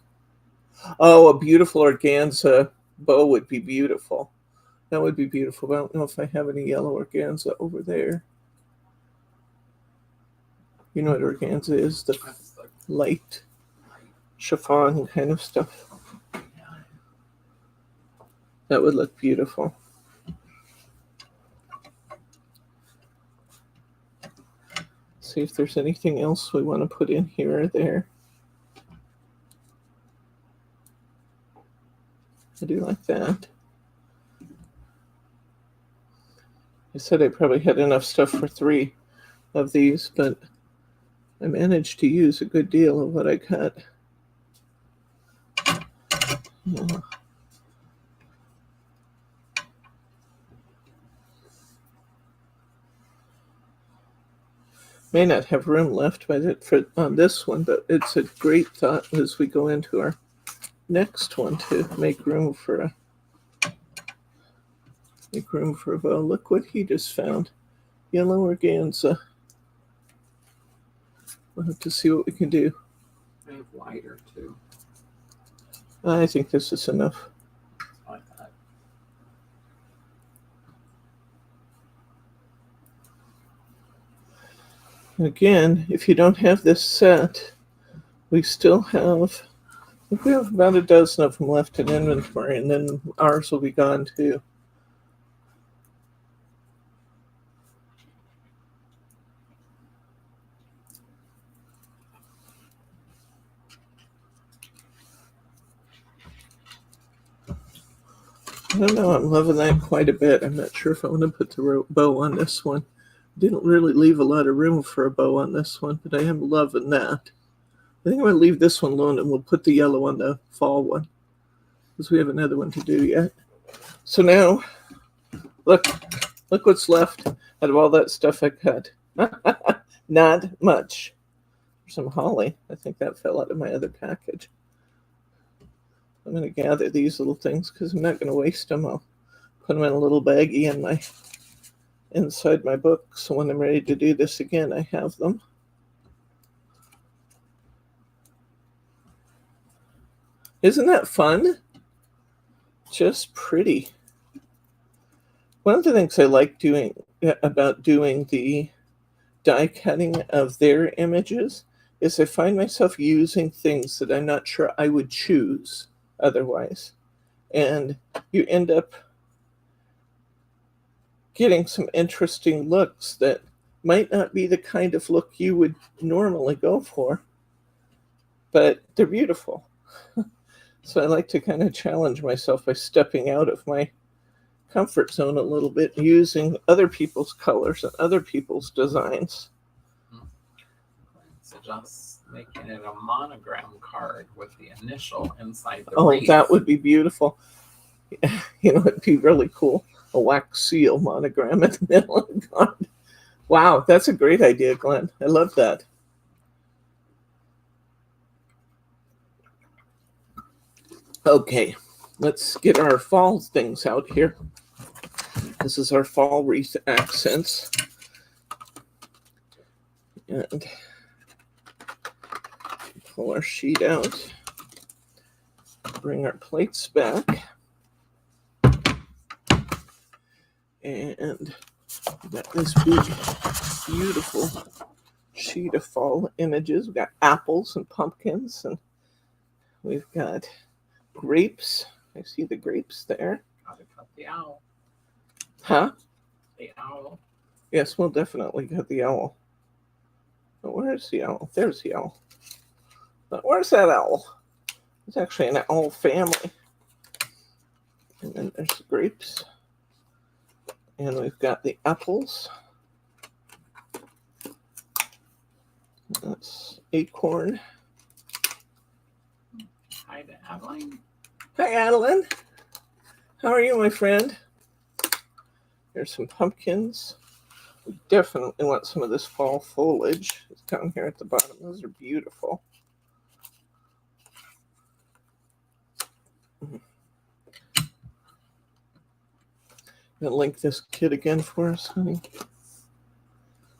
Oh, a beautiful organza bow would be beautiful. That would be beautiful. But I don't know if I have any yellow organza over there. You know what organza is? The light chiffon kind of stuff. That would look beautiful. See if there's anything else we want to put in here or there. I do like that. I said I probably had enough stuff for 3 of these, but I managed to use a good deal of what I cut. Yeah. May not have room left on this one, but it's a great thought as we go into our next one to make room for a bow. Look what he just found. Yellow organza. We'll have to see what we can do. I have wider too. I think this is enough. Like that. Again, if you don't have this set, we still have, I think we have about a dozen of them left in inventory, and then ours will be gone too. I don't know, I'm loving that quite a bit. I'm not sure if I want to put the bow on this one. Didn't really leave a lot of room for a bow on this one, but I am loving that. I think I'm going to leave this one alone, and we'll put the yellow on the fall one, because we have another one to do yet. So now, look what's left out of all that stuff I cut. Not much. Some holly. I think that fell out of my other package. I'm going to gather these little things because I'm not going to waste them. I'll put them in a little baggie inside my book, so when I'm ready to do this again, I have them. Isn't that fun? Just pretty. One of the things I like about doing the die cutting of their images is I find myself using things that I'm not sure I would choose otherwise. And you end up getting some interesting looks that might not be the kind of look you would normally go for, but they're beautiful. So I like to kind of challenge myself by stepping out of my comfort zone a little bit, using other people's colors and other people's designs. So just making it a monogram card with the initial inside the Oh, wreath. that would be beautiful. You know, it'd be really cool. A wax seal monogram in the middle of the card. Wow, that's a great idea, Glenn. I love that. Okay, let's get our fall things out here. This is our fall wreath accents. And pull our sheet out. Bring our plates back. And we've got this big, beautiful sheet of fall images. We've got apples and pumpkins, and we've got grapes. I see the grapes there. Gotta cut the owl. Huh? The owl. Yes, we'll definitely cut the owl. But where's the owl? There's the owl. But where's that owl? It's actually an owl family. And then there's the grapes. And we've got the apples. That's acorn. hi to Adeline. Hi, Adeline. How are you, my friend? Here's some pumpkins. We definitely want some of this fall foliage. It's down here at the bottom. Those are beautiful. Gonna link this kit again for us, honey.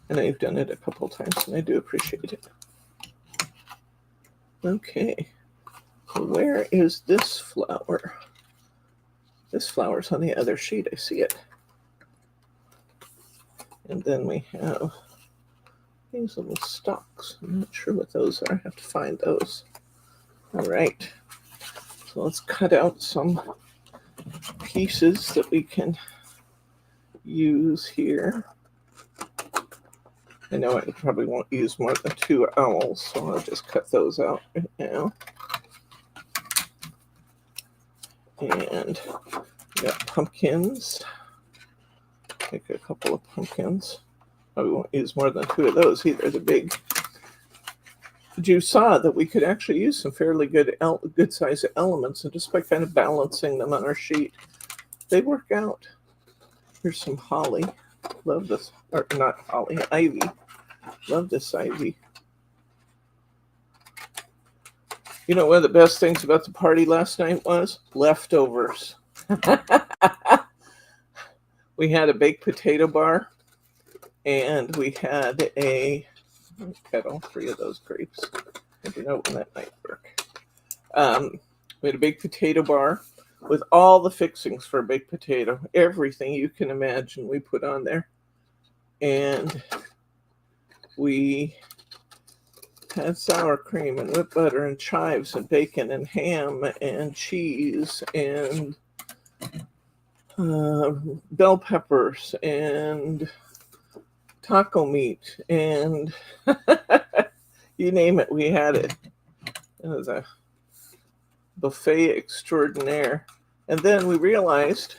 I know you've done it a couple times, and I do appreciate it. Okay. Where is this flower? This flower's on the other sheet. I see it. And then we have these little stalks. I'm not sure what those are. I have to find those. All right. So let's cut out some pieces that we can use here. I know I probably won't use more than 2 owls, so I'll just cut those out right now. And we got pumpkins. Take a couple of pumpkins. Probably won't use more than 2 of those either. The big. But you saw that we could actually use some fairly good size elements, and just by kind of balancing them on our sheet, they work out. Here's some holly. Love this, or not holly, ivy. Love this ivy. You know, one of the best things about the party last night was leftovers. We had a baked potato bar, and we had a, cut all 3 of those grapes. I don't know when that might work. We had a baked potato bar with all the fixings for a baked potato. Everything you can imagine we put on there. And we had sour cream and whipped butter and chives and bacon and ham and cheese and bell peppers and taco meat and you name it, we had it. It was a buffet extraordinaire. And then we realized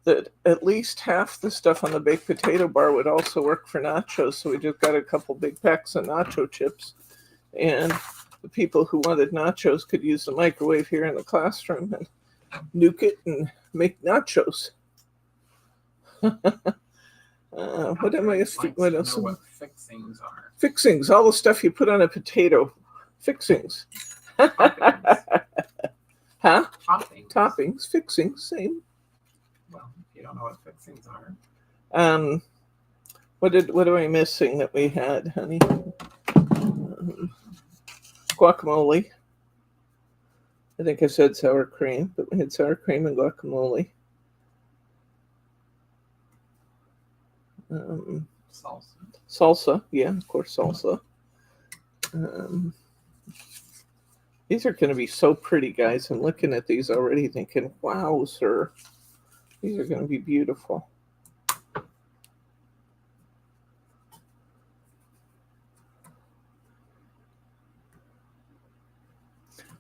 that at least half the stuff on the baked potato bar would also work for nachos, so we just got a couple big packs of nacho chips, and the people who wanted nachos could use the microwave here in the classroom and nuke it and make nachos. What am I? What else? What fixings are? Fixings, all the stuff you put on a potato. Fixings. Toppings. Huh? Toppings. Toppings, fixings, same. Well, if you don't know what fixings are. What am I missing that we had, honey? Guacamole. I think I said sour cream, but we had sour cream and guacamole. Salsa. Salsa, yeah, of course, salsa. These are going to be so pretty, guys. I'm looking at these already thinking, wow, sir. These are going to be beautiful.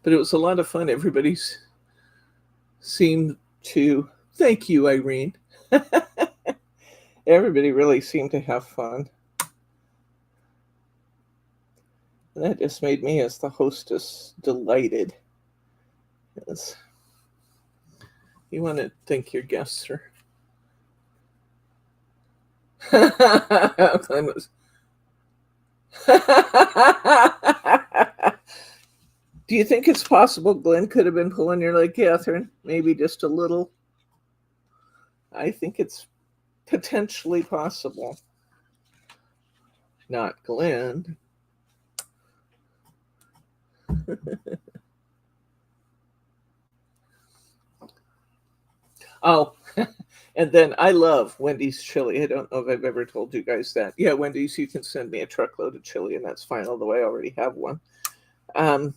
But it was a lot of fun. Everybody seemed to, thank you, Irene. Everybody really seemed to have fun. And that just made me, as the hostess, delighted. Yes. You want to thank your guests, sir? Glenn was. Do you think it's possible Glenn could have been pulling your leg, Catherine? Maybe just a little? I think it's potentially possible. Not Glenn. Oh, and then I love Wendy's chili. I don't know if I've ever told you guys that. Yeah, Wendy's, you can send me a truckload of chili, and that's fine, although I already have one. I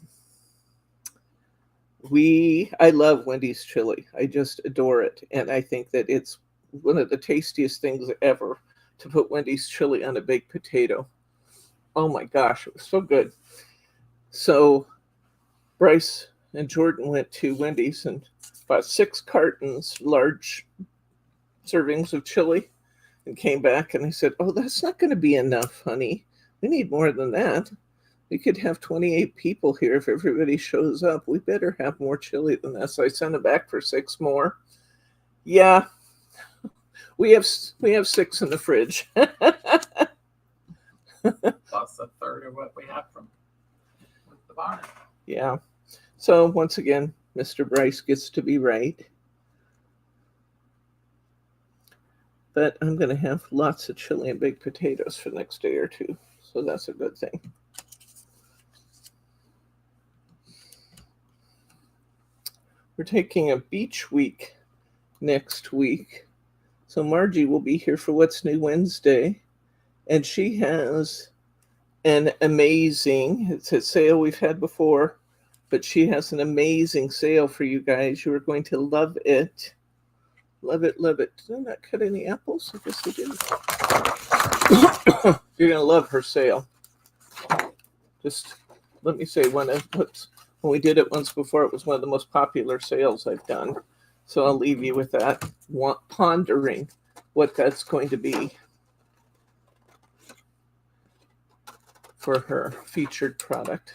love Wendy's chili. I just adore it. And I think that it's one of the tastiest things ever to put Wendy's chili on a baked potato. Oh my gosh, it was so good. So Bryce and Jordan went to Wendy's and bought 6 cartons, large servings of chili, and came back, and I said, oh, that's not going to be enough, honey. We need more than that. We could have 28 people here if everybody shows up. We better have more chili than this. I sent it back for 6 more. Yeah, we have 6 in the fridge. Plus a third of what we have from the barn. Yeah. So once again, Mr. Bryce gets to be right. But I'm going to have lots of chili and baked potatoes for the next day or two. So that's a good thing. We're taking a beach week next week. So Margie will be here for What's New Wednesday. And she has an amazing, it's a sale we've had before, but she has an amazing sale for you guys. You are going to love it. Love it, love it. Did I not cut any apples? I guess I didn't. You're going to love her sale. Just let me say, when we did it once before, it was one of the most popular sales I've done. So I'll leave you with that, pondering what that's going to be for her featured product.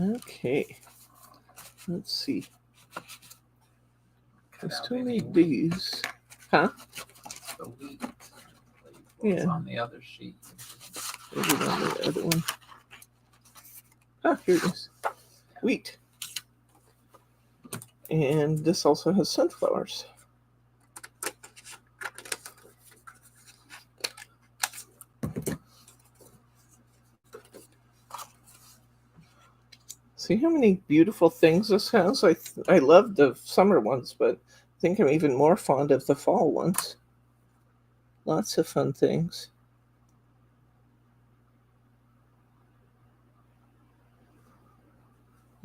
Okay, let's see. I still need these. Huh? The wheat. Yeah. On the other sheet. Maybe on the other one. Ah, here it is. Wheat. And this also has sunflowers. See how many beautiful things this has? I love the summer ones, but I think I'm even more fond of the fall ones. Lots of fun things.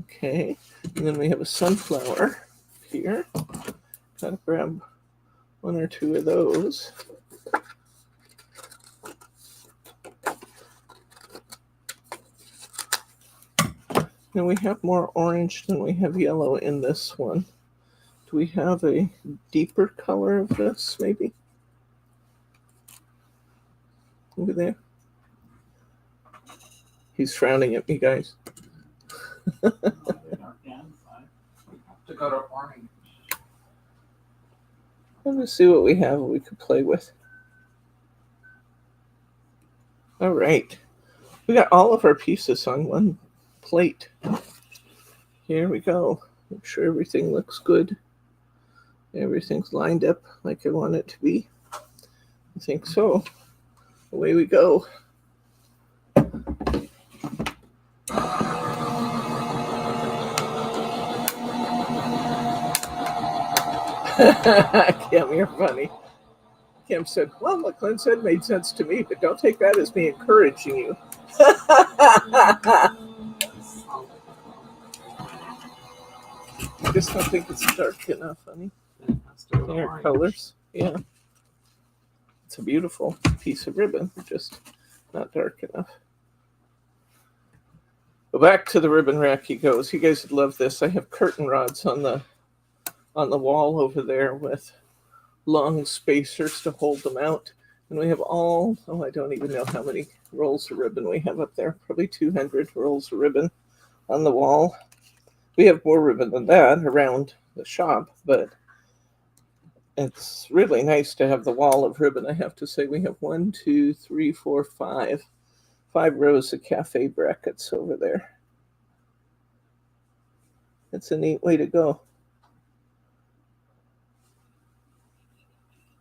Okay, and then we have a sunflower here. Gotta grab 1 or 2 of those. Now we have more orange than we have yellow in this one. Do we have a deeper color of this, maybe? Over there. He's frowning at me, guys. To go to orange. Let's see what we have we could play with. All right. We got all of our pieces on one plate. Here we go. Make sure everything looks good. Everything's lined up like I want it to be. I think so. Away we go. Kim, you're funny. Kim said, well, what Clint said made sense to me, but don't take that as me encouraging you. I just don't think it's dark enough, honey. There, colors. Yeah. It's a beautiful piece of ribbon, just not dark enough. But back to the ribbon rack he goes. You guys would love this. I have curtain rods on the wall over there with long spacers to hold them out. And we have I don't even know how many rolls of ribbon we have up there. Probably 200 rolls of ribbon on the wall. We have more ribbon than that around the shop, but it's really nice to have the wall of ribbon. I have to say we have 1, 2, 3, 4, 5 rows of cafe brackets over there. It's a neat way to go.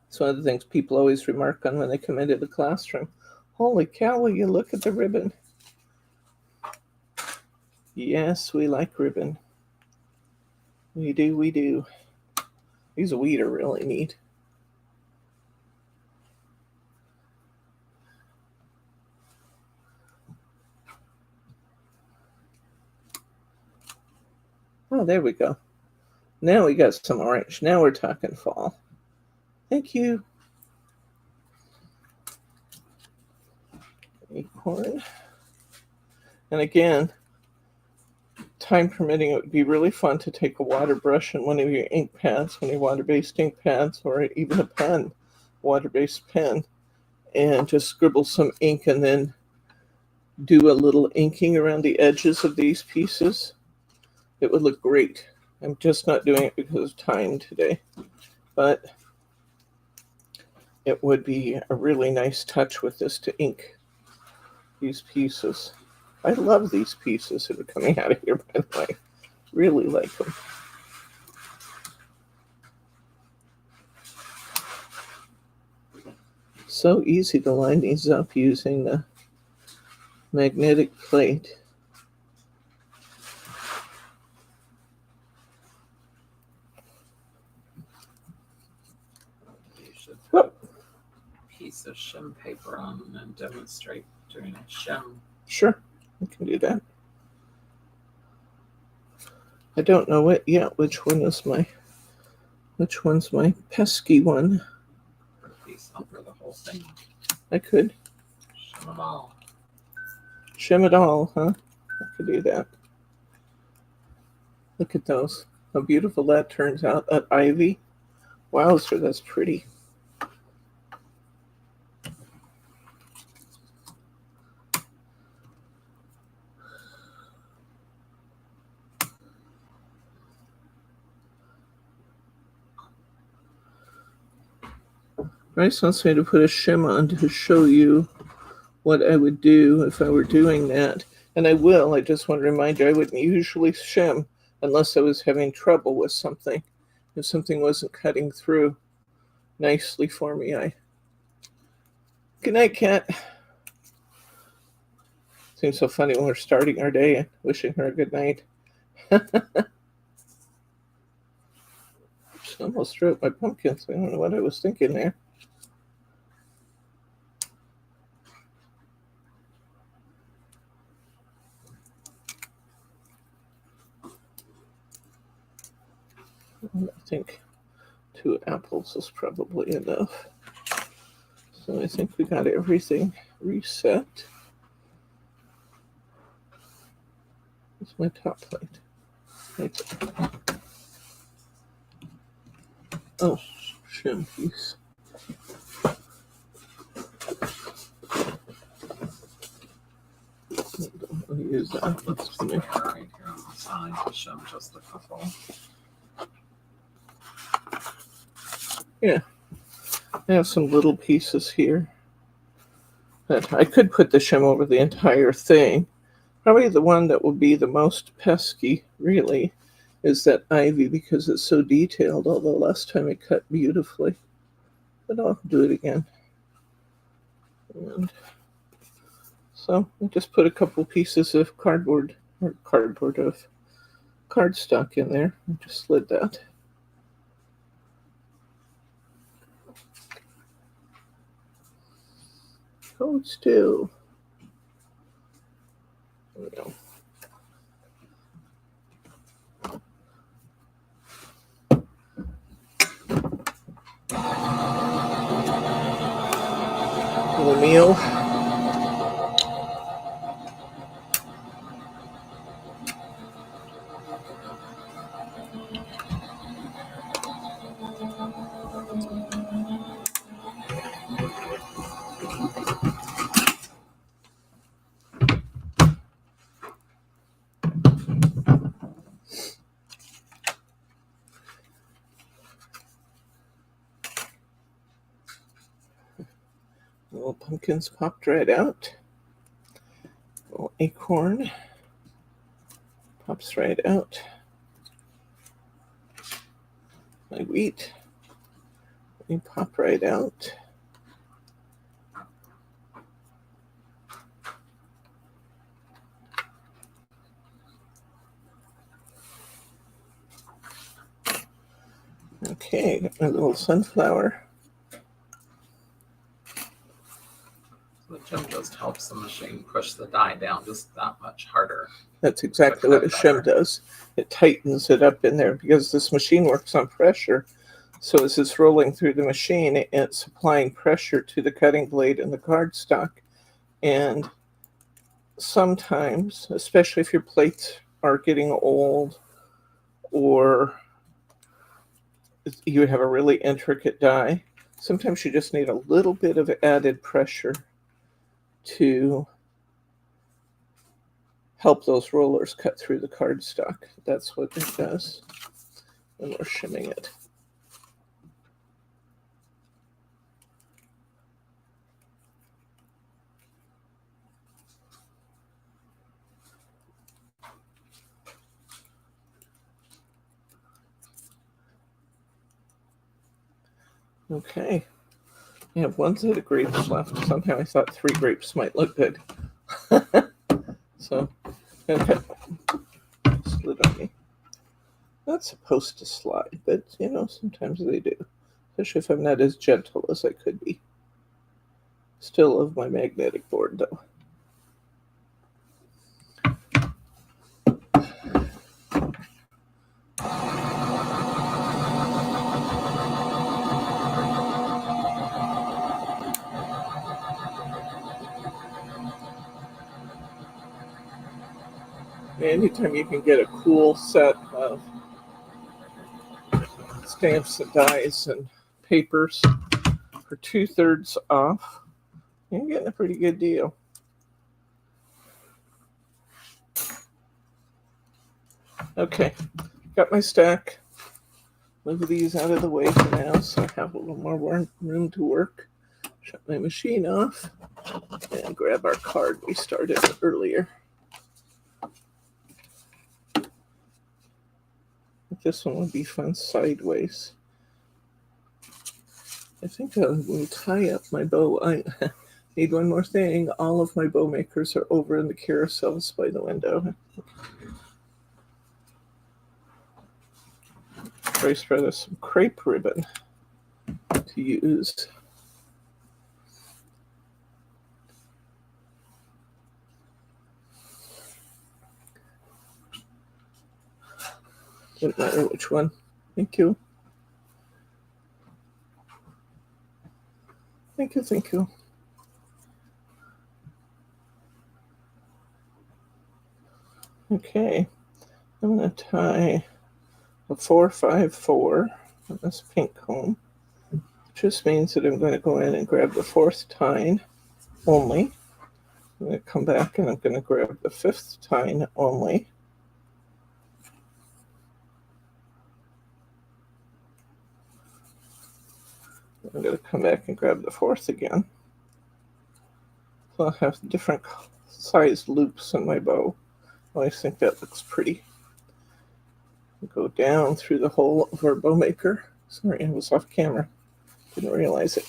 It's one of the things people always remark on when they come into the classroom. Holy cow, will you look at the ribbon? Yes, we like ribbon. We do, we do. These wheat are really neat. Oh, there we go. Now we got some orange. Now we're talking fall. Thank you. acorn. And again, time permitting, it would be really fun to take a water brush and one of your ink pads, one of your water-based ink pads, or even a pen, water-based pen, and just scribble some ink and then do a little inking around the edges of these pieces. It would look great. I'm just not doing it because of time today, but it would be a really nice touch with this to ink these pieces. I love these pieces that are coming out of here, by the way. Really like them. So easy to line these up using the magnetic plate. You should put a piece of shim paper on and demonstrate doing a shim. Sure, I can do that. I don't know it yet. Which one's my pesky one? For a piece over the whole thing. I could. Shim it all. Shim it all, huh? I could do that. Look at those. How beautiful that turns out. That ivy. Wowzer, that's pretty. Bryce wants me to put a shim on to show you what I would do if I were doing that. And I will. I just want to remind you, I wouldn't usually shim unless I was having trouble with something. If something wasn't cutting through nicely for me, Good night, Kat. Seems so funny when we're starting our day and wishing her a good night. Almost threw up my pumpkins. I don't know what I was thinking there. I think 2 apples is probably enough. So I think we got everything reset. Where's my top plate? Right there. Oh, shim piece. I'll use that. Let's just put it right here on the side. Shim just a couple. Yeah, I have some little pieces here. But I could put the shim over the entire thing. Probably the one that will be the most pesky, really, is that ivy because it's so detailed, although last time it cut beautifully. But I'll do it again. And so I just put a couple pieces of cardstock in there and just slid that. Hold still. There we go. Little meal. Little pumpkins popped right out. Little acorn pops right out. My wheat, they pop right out. Okay, got my little sunflower. The shim just helps the machine push the die down just that much harder. That's exactly what a shim does. It tightens it up in there because this machine works on pressure. So as it's rolling through the machine, it's applying pressure to the cutting blade and the cardstock. And sometimes, especially if your plates are getting old or you have a really intricate die, sometimes you just need a little bit of added pressure to help those rollers cut through the cardstock. That's what it does when we're shimming it. Okay, I have one set of grapes left. Somehow I thought 3 grapes might look good. So, okay, slid on me. Not supposed to slide, but you know, sometimes they do. Especially if I'm not as gentle as I could be. Still love my magnetic board though. Anytime you can get a cool set of stamps and dies and papers for 2/3 off, you're getting a pretty good deal. Okay, got my stack. Move these out of the way for now so I have a little more room to work. Shut my machine off and grab our card we started earlier. This one would be fun sideways. I think I will tie up my bow. I need one more thing. All of my bow makers are over in the carousels by the window. Trace rather some crepe ribbon to use. Doesn't matter which one. Thank you. Thank you, thank you. Okay, I'm going to tie a 4-5-4 on this pink comb. Just means that I'm going to go in and grab the 4th tine only. I'm going to come back and I'm going to grab the 5th tine only. I'm going to come back and grab the 4th again. So I'll have different sized loops in my bow. I always think that looks pretty. Go down through the hole of our bow maker. Sorry, I was off camera. Didn't realize it.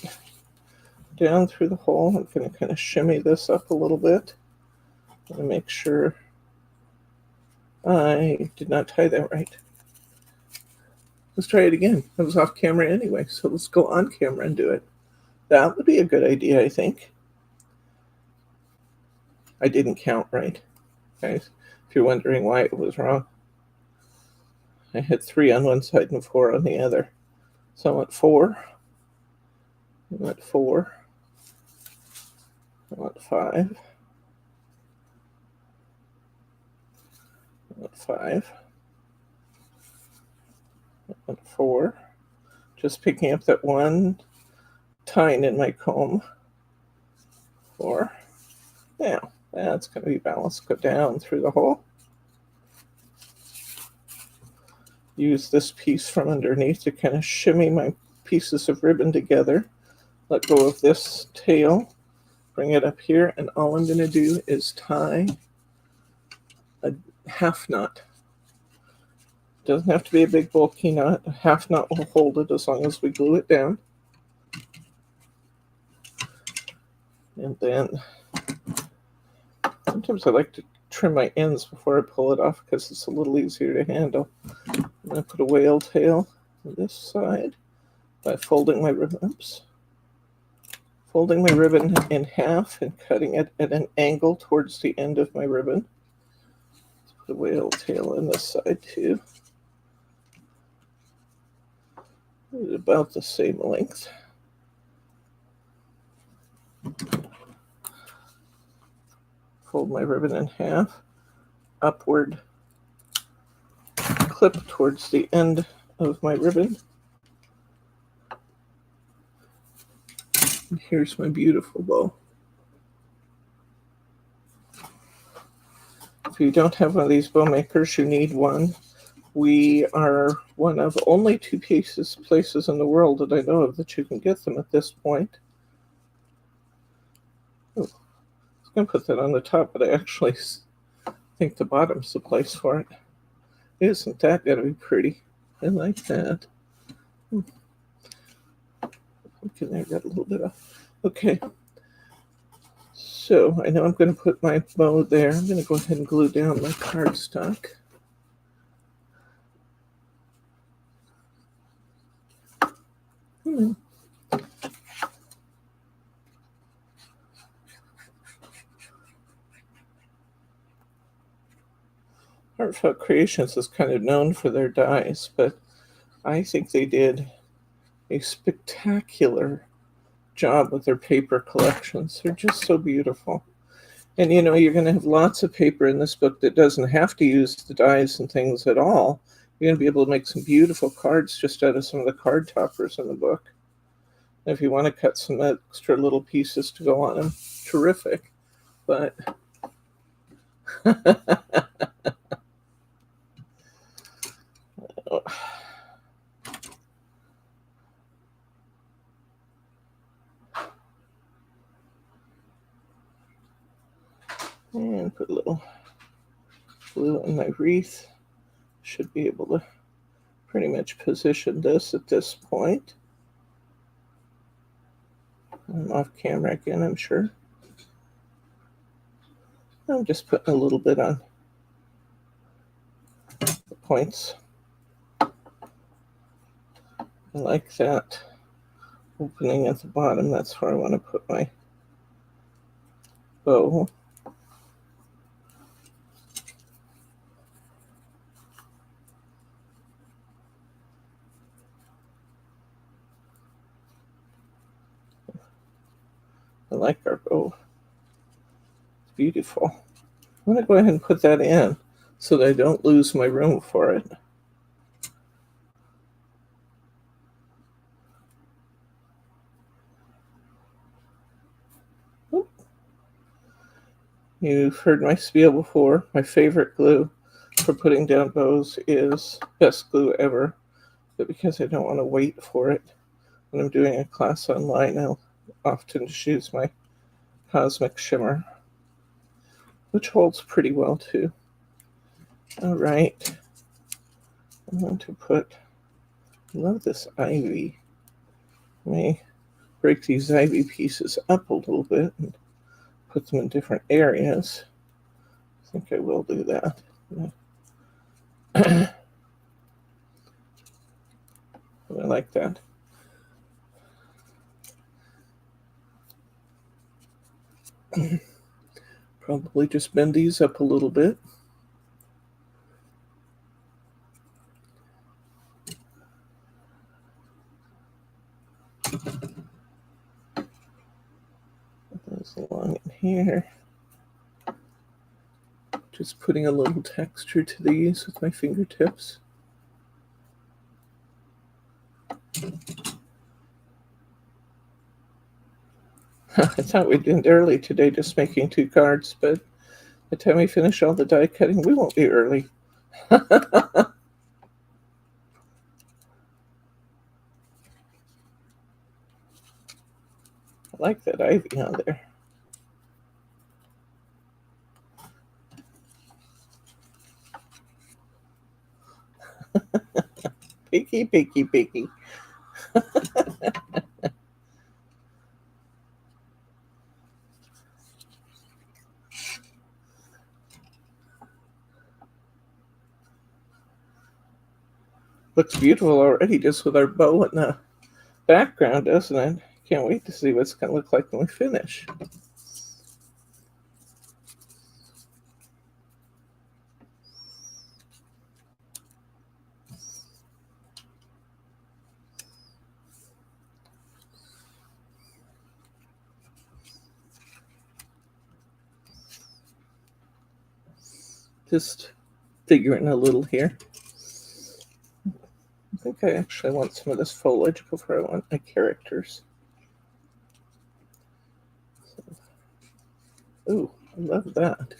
Down through the hole. I'm going to kind of shimmy this up a little bit and make sure I did not tie that right. Let's try it again. I was off camera anyway, so let's go on camera and do it. That would be a good idea, I think. I didn't count right, guys. If you're wondering why it was wrong, I had 3 on one side and 4 on the other. So I went 4. I went 4. I went 5. I went 5. I went 4. Just picking up that one tine in my comb. 4. Now, that's going to be balanced. Go down through the hole. Use this piece from underneath to kind of shimmy my pieces of ribbon together. Let go of this tail. Bring it up here. And all I'm going to do is tie a half knot. Doesn't have to be a big bulky knot. A half knot will hold it as long as we glue it down. And then sometimes I like to trim my ends before I pull it off because it's a little easier to handle. I'm going to put a whale tail on this side by folding my ribbon. Oops. Folding my ribbon in half and cutting it at an angle towards the end of my ribbon. Let's put a whale tail on this side too. It's about the same length. fold my ribbon in half, upward clip towards the end of my ribbon. And here's my beautiful bow. If you don't have one of these bow makers, you need one. We are one of only 2 places in the world that I know of that you can get them at this point. Oh, I was going to put that on the top, but I actually think the bottom's the place for it. Isn't that going to be pretty? I like that. Pumpkin there got a little bit of. Okay. So I know I'm going to put my bow there. I'm going to go ahead and glue down my cardstock. Heartfelt Creations is kind of known for their dies, but I think they did a spectacular job with their paper collections. They're just so beautiful. And you know, you're going to have lots of paper in this book that doesn't have to use the dies and things at all. You're going to be able to make some beautiful cards just out of some of the card toppers in the book. And if you want to cut some extra little pieces to go on them, terrific. But and put a little glue in my wreath. Should be able to pretty much position this at this point. I'm off camera again, I'm sure. I'm just putting a little bit on the points. I like that opening at the bottom. That's where I want to put my bow. I like our bow. It's beautiful. I'm going to go ahead and put that in so that I don't lose my room for it. You've heard my spiel before. My favorite glue for putting down bows is best glue ever. But because I don't want to wait for it when I'm doing a class online, I'll often just use my Cosmic Shimmer, which holds pretty well too. All right. I'm going to put, I love this ivy. Let me break these ivy pieces up a little bit and put them in different areas. I think I will do that. I like that. Probably just bend these up a little bit. Put those along in here. Just putting a little texture to these with my fingertips. I thought we'd end early today just making 2 cards, but by the time we finish all the die cutting, we won't be early. I like that ivy on there. Picky, picky, picky. Looks beautiful already just with our bow in the background, doesn't it? Can't wait to see what it's going to look like when we finish. Just figuring a little here. I think I actually want some of this foliage before I want my characters. Ooh, I love that.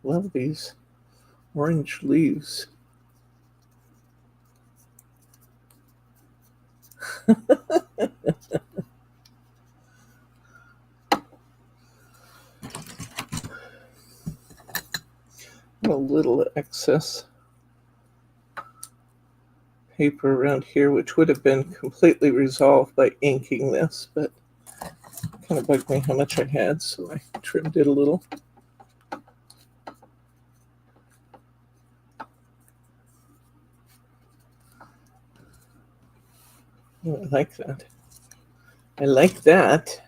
Love these orange leaves. A little excess paper around here, which would have been completely resolved by inking this, but it kind of bugged me how much I had, so I trimmed it a little. Oh, I like that. I like that.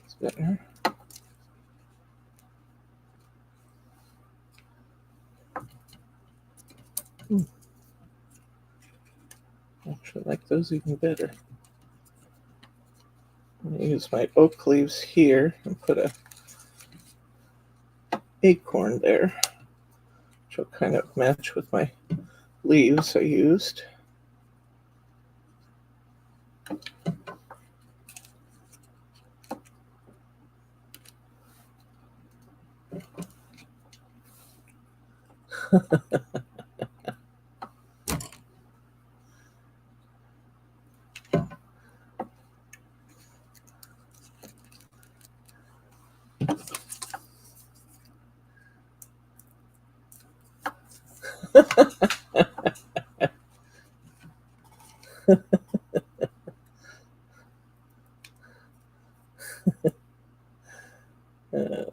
It's better. Actually, I like those even better. I'm going to use my oak leaves here and put a acorn there, which will kind of match with my leaves I used.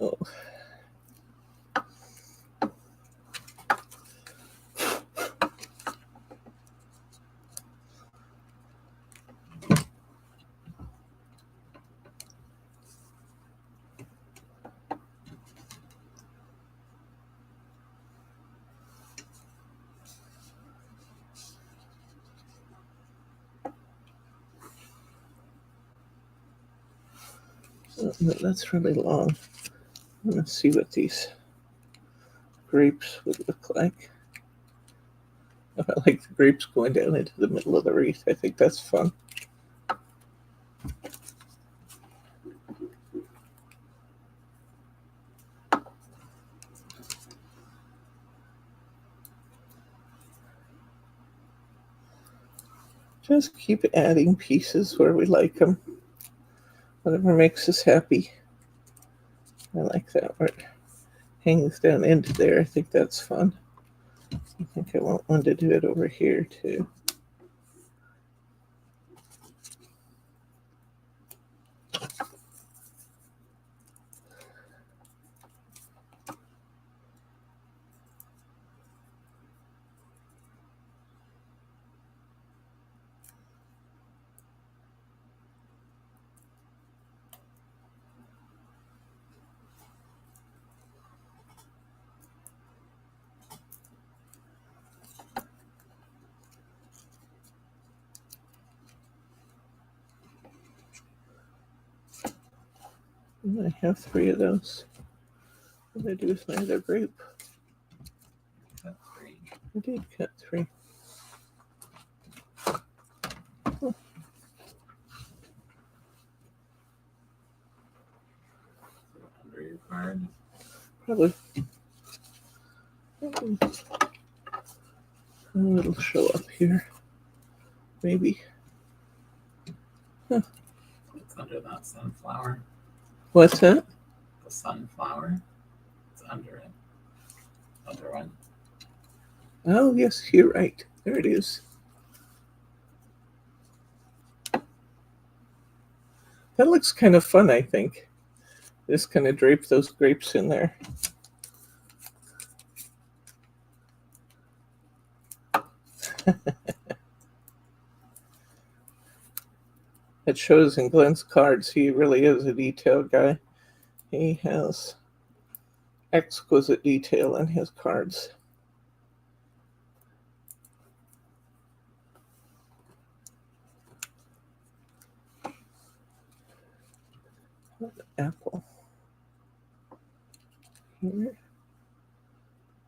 Oh. That's really long. I'm going to see what these grapes would look like. I like the grapes going down into the middle of the wreath. I think that's fun. Just keep adding pieces where we like them. Whatever makes us happy. I like that where it hangs down into there. I think that's fun. I think I want one to do it over here too. I have 3 of those. What did I do with my other grape? Cut 3. I did cut 3. Oh. Under your card. Probably. Oh, it'll show up here. Maybe. Huh. It's under that sunflower. What's that? The sunflower. It's under it. Other one. Oh, yes, you're right. There it is. That looks kind of fun, I think. Just kind of drape those grapes in there. It shows in Glenn's cards. He really is a detail guy. He has exquisite detail in his cards. Apple. Here.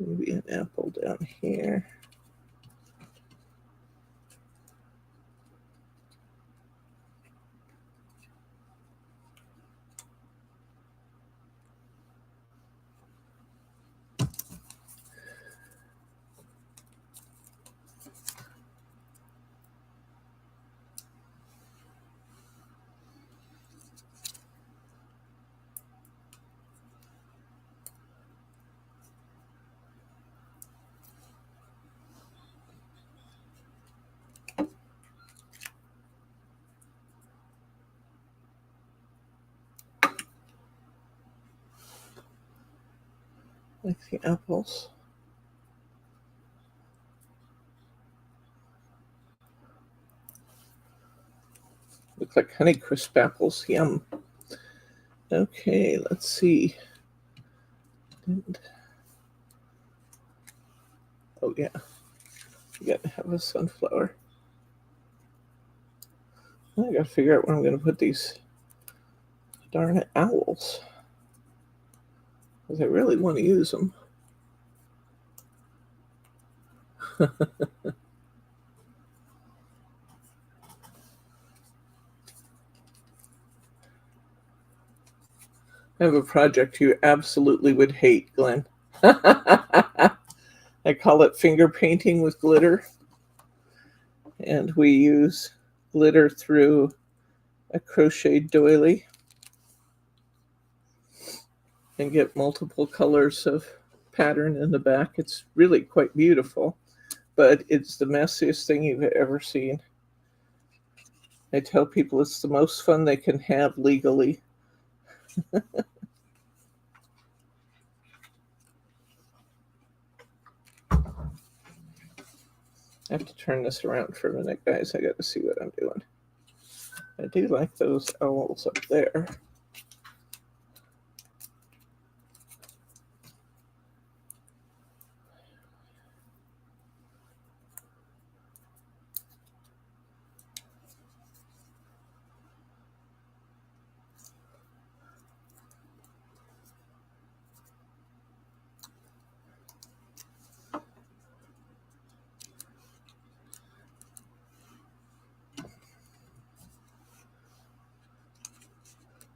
Maybe an apple down here. Like the apples. Look like Honeycrisp apples. Yum. Okay, let's see. Oh yeah, you gotta have a sunflower. I gotta figure out where I'm gonna put these darn owls, because I really want to use them. I have a project you absolutely would hate, Glenn. I call it finger painting with glitter. And we use glitter through a crochet doily and get multiple colors of pattern in the back. It's really quite beautiful, but it's the messiest thing you've ever seen. I tell people it's the most fun they can have legally. I have to turn this around for a minute, guys. I got to see what I'm doing. I do like those owls up there.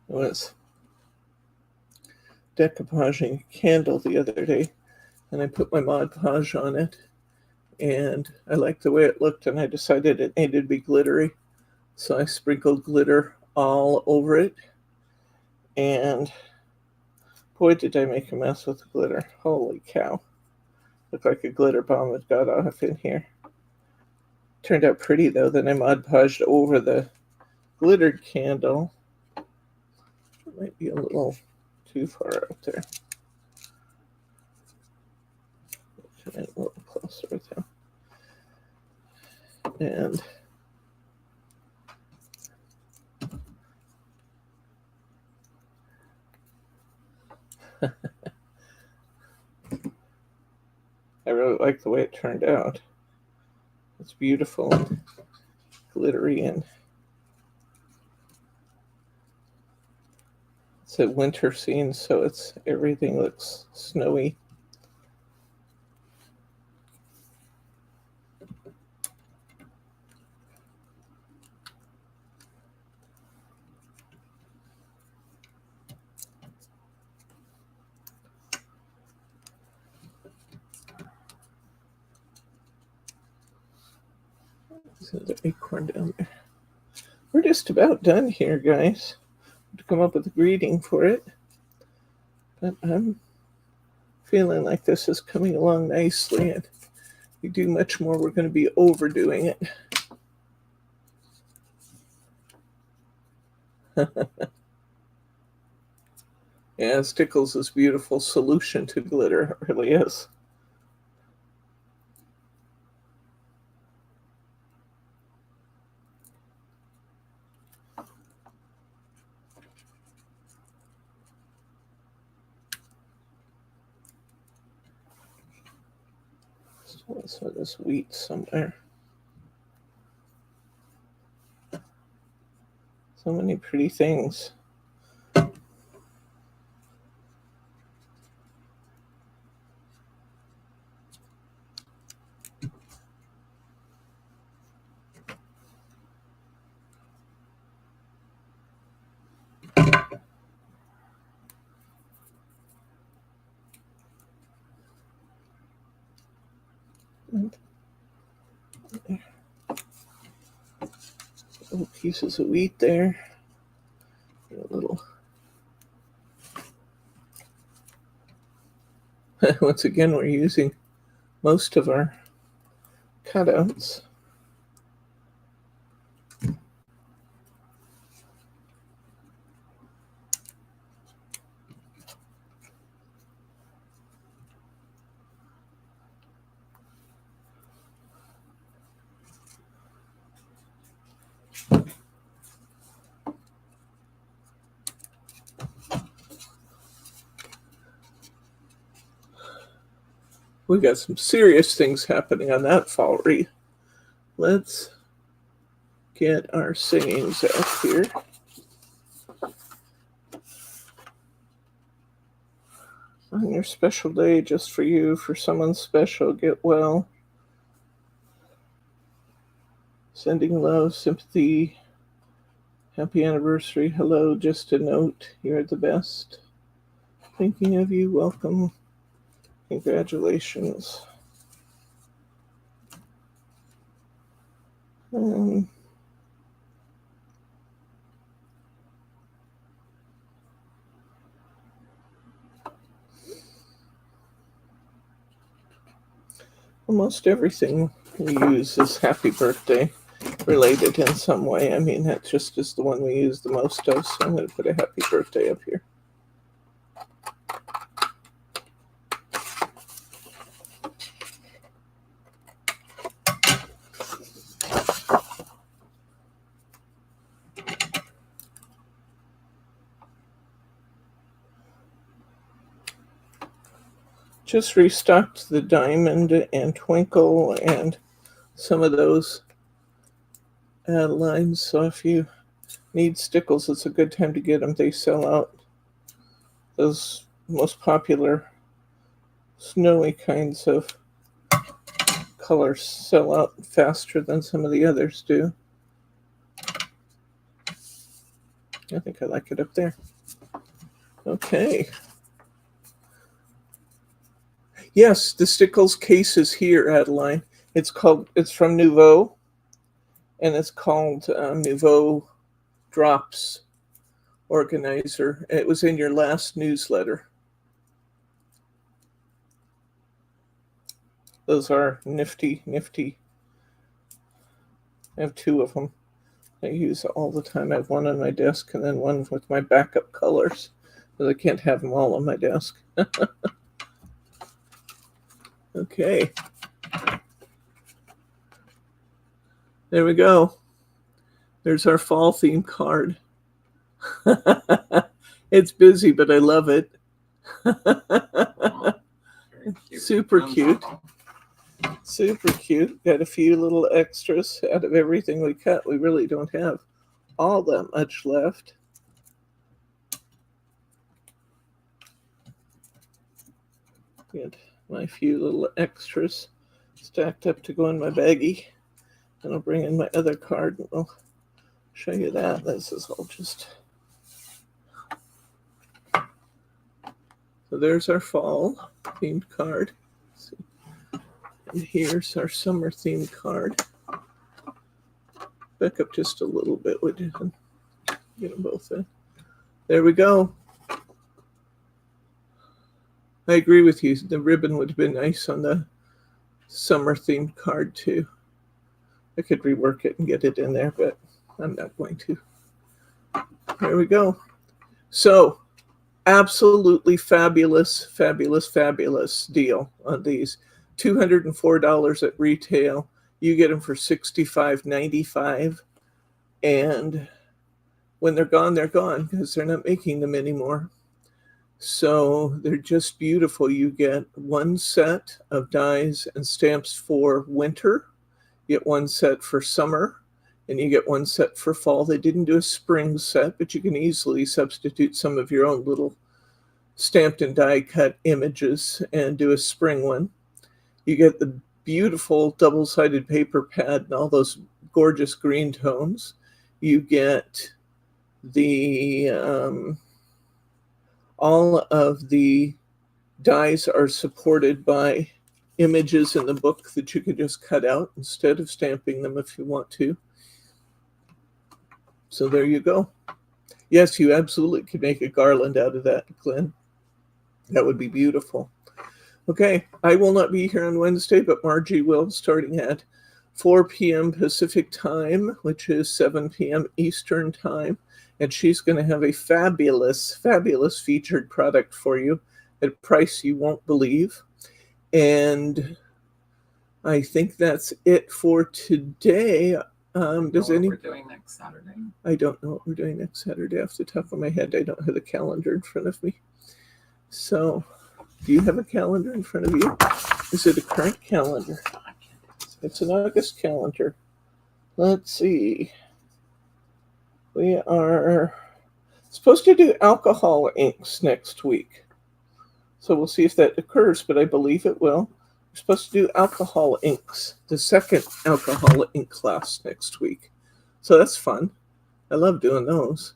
I was decoupaging a candle the other day, and I put my Mod Podge on it, and I liked the way it looked, and I decided it needed to be glittery, so I sprinkled glitter all over it, and boy, did I make a mess with the glitter. Holy cow. Looked like a glitter bomb had got off in here. Turned out pretty, though. Then I Mod Podged over the glittered candle. It might be a little too far out there. Come in a little closer with him. And I really like the way it turned out. It's beautiful and glittery, and it's a winter scene, so everything looks snowy. There's another acorn down there. We're just about done here, guys. To come up with a greeting for it, but I'm feeling like this is coming along nicely, and if we do much more, we're going to be overdoing it. Yeah, Stickles is beautiful solution to glitter. It really is. So this wheat somewhere. So many pretty things. Little pieces of wheat there. A little. Once again, we're using most of our cutouts. We got some serious things happening on that fall wreath. Let's get our singings out here. On your special day, just for you, for someone special, get well. Sending love, sympathy, happy anniversary, hello, just a note, you're the best. Thinking of you, welcome, congratulations. Almost everything we use is happy birthday related in some way. I mean, that just is the one we use the most of, so I'm going to put a happy birthday up here. Just restocked the diamond and twinkle and some of those lines, so if you need stickles, it's a good time to get them. They sell out. Those most popular snowy kinds of colors sell out faster than some of the others do. I think I like it up there. Okay. Yes, the Stickles case is here, Adeline. It's from Nouveau, and it's called Nouveau Drops Organizer. It was in your last newsletter. Those are nifty. I have two of them. I use all the time. I have one on my desk and then one with my backup colors, because I can't have them all on my desk. Okay. There we go. There's our fall theme card. It's busy, but I love it. Super cute. Super cute. Got a few little extras out of everything we cut. We really don't have all that much left. Get my few little extras stacked up to go in my baggie. And I'll bring in my other card and I'll show you that. This is all just... So there's our fall themed card. Let's see. And here's our summer themed card. Back up just a little bit, would you? Get them both in. There we go. I agree with you. The ribbon would have been nice on the summer themed card too. I could rework it and get it in there, but I'm not going to. There we go. So Absolutely fabulous, fabulous, fabulous deal on these. $204 at retail. You get them for $65.95. And when they're gone because they're not making them anymore. So they're just beautiful. You get one set of dies and stamps for winter, you get one set for summer, and you get one set for fall. They didn't do a spring set, but you can easily substitute some of your own little stamped and die cut images and do a spring one. You get the beautiful double-sided paper pad and all those gorgeous green tones. You get the all of the dies are supported by images in the book that you could just cut out instead of stamping them if you want to. So there you go. Yes, you absolutely could make a garland out of that, Glenn. That would be beautiful. Okay, I will not be here on Wednesday, but Margie will, starting at 4 p.m. Pacific time, which is 7 p.m. Eastern time. And she's going to have a fabulous, fabulous featured product for you at a price you won't believe. And I think that's it for today. Does any? What we're doing next Saturday? I don't know what we're doing next Saturday off the top of my head. I don't have the calendar in front of me. So, do you have a calendar in front of you? Is it a current calendar? It's an August calendar. Let's see. We are supposed to do alcohol inks next week. So we'll see if that occurs, but I believe it will. We're supposed to do alcohol inks, the second alcohol ink class next week. So that's fun. I love doing those.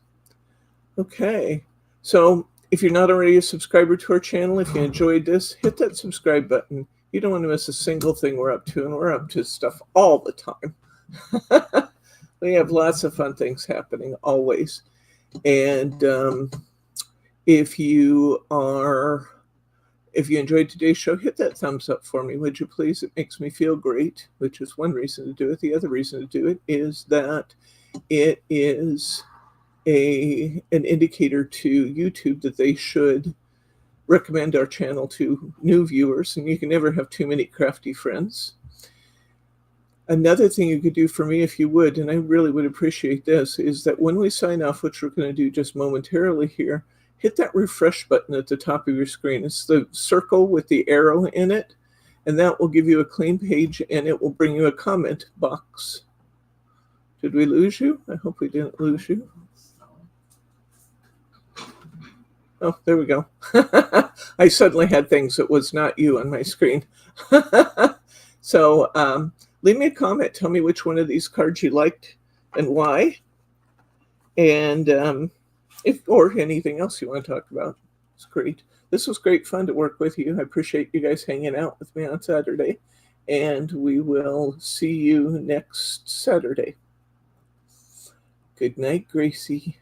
Okay. So if you're not already a subscriber to our channel, if you enjoyed this, hit that subscribe button. You don't want to miss a single thing we're up to, and we're up to stuff all the time. We have lots of fun things happening always. And if you enjoyed today's show, hit that thumbs up for me, would you please? It makes me feel great, which is one reason to do it. The other reason to do it is that it is an indicator to YouTube that they should recommend our channel to new viewers, and you can never have too many crafty friends. Another thing you could do for me, if you would, and I really would appreciate this, is that when we sign off, which we're going to do just momentarily here, hit that refresh button at the top of your screen. It's the circle with the arrow in it, and that will give you a clean page, and it will bring you a comment box. Did we lose you? I hope we didn't lose you. Oh, there we go. I suddenly had things that was not you on my screen. So leave me a comment. Tell me which one of these cards you liked and why. And or anything else you want to talk about. It's great. This was great fun to work with you. I appreciate you guys hanging out with me on Saturday. And we will see you next Saturday. Good night, Gracie.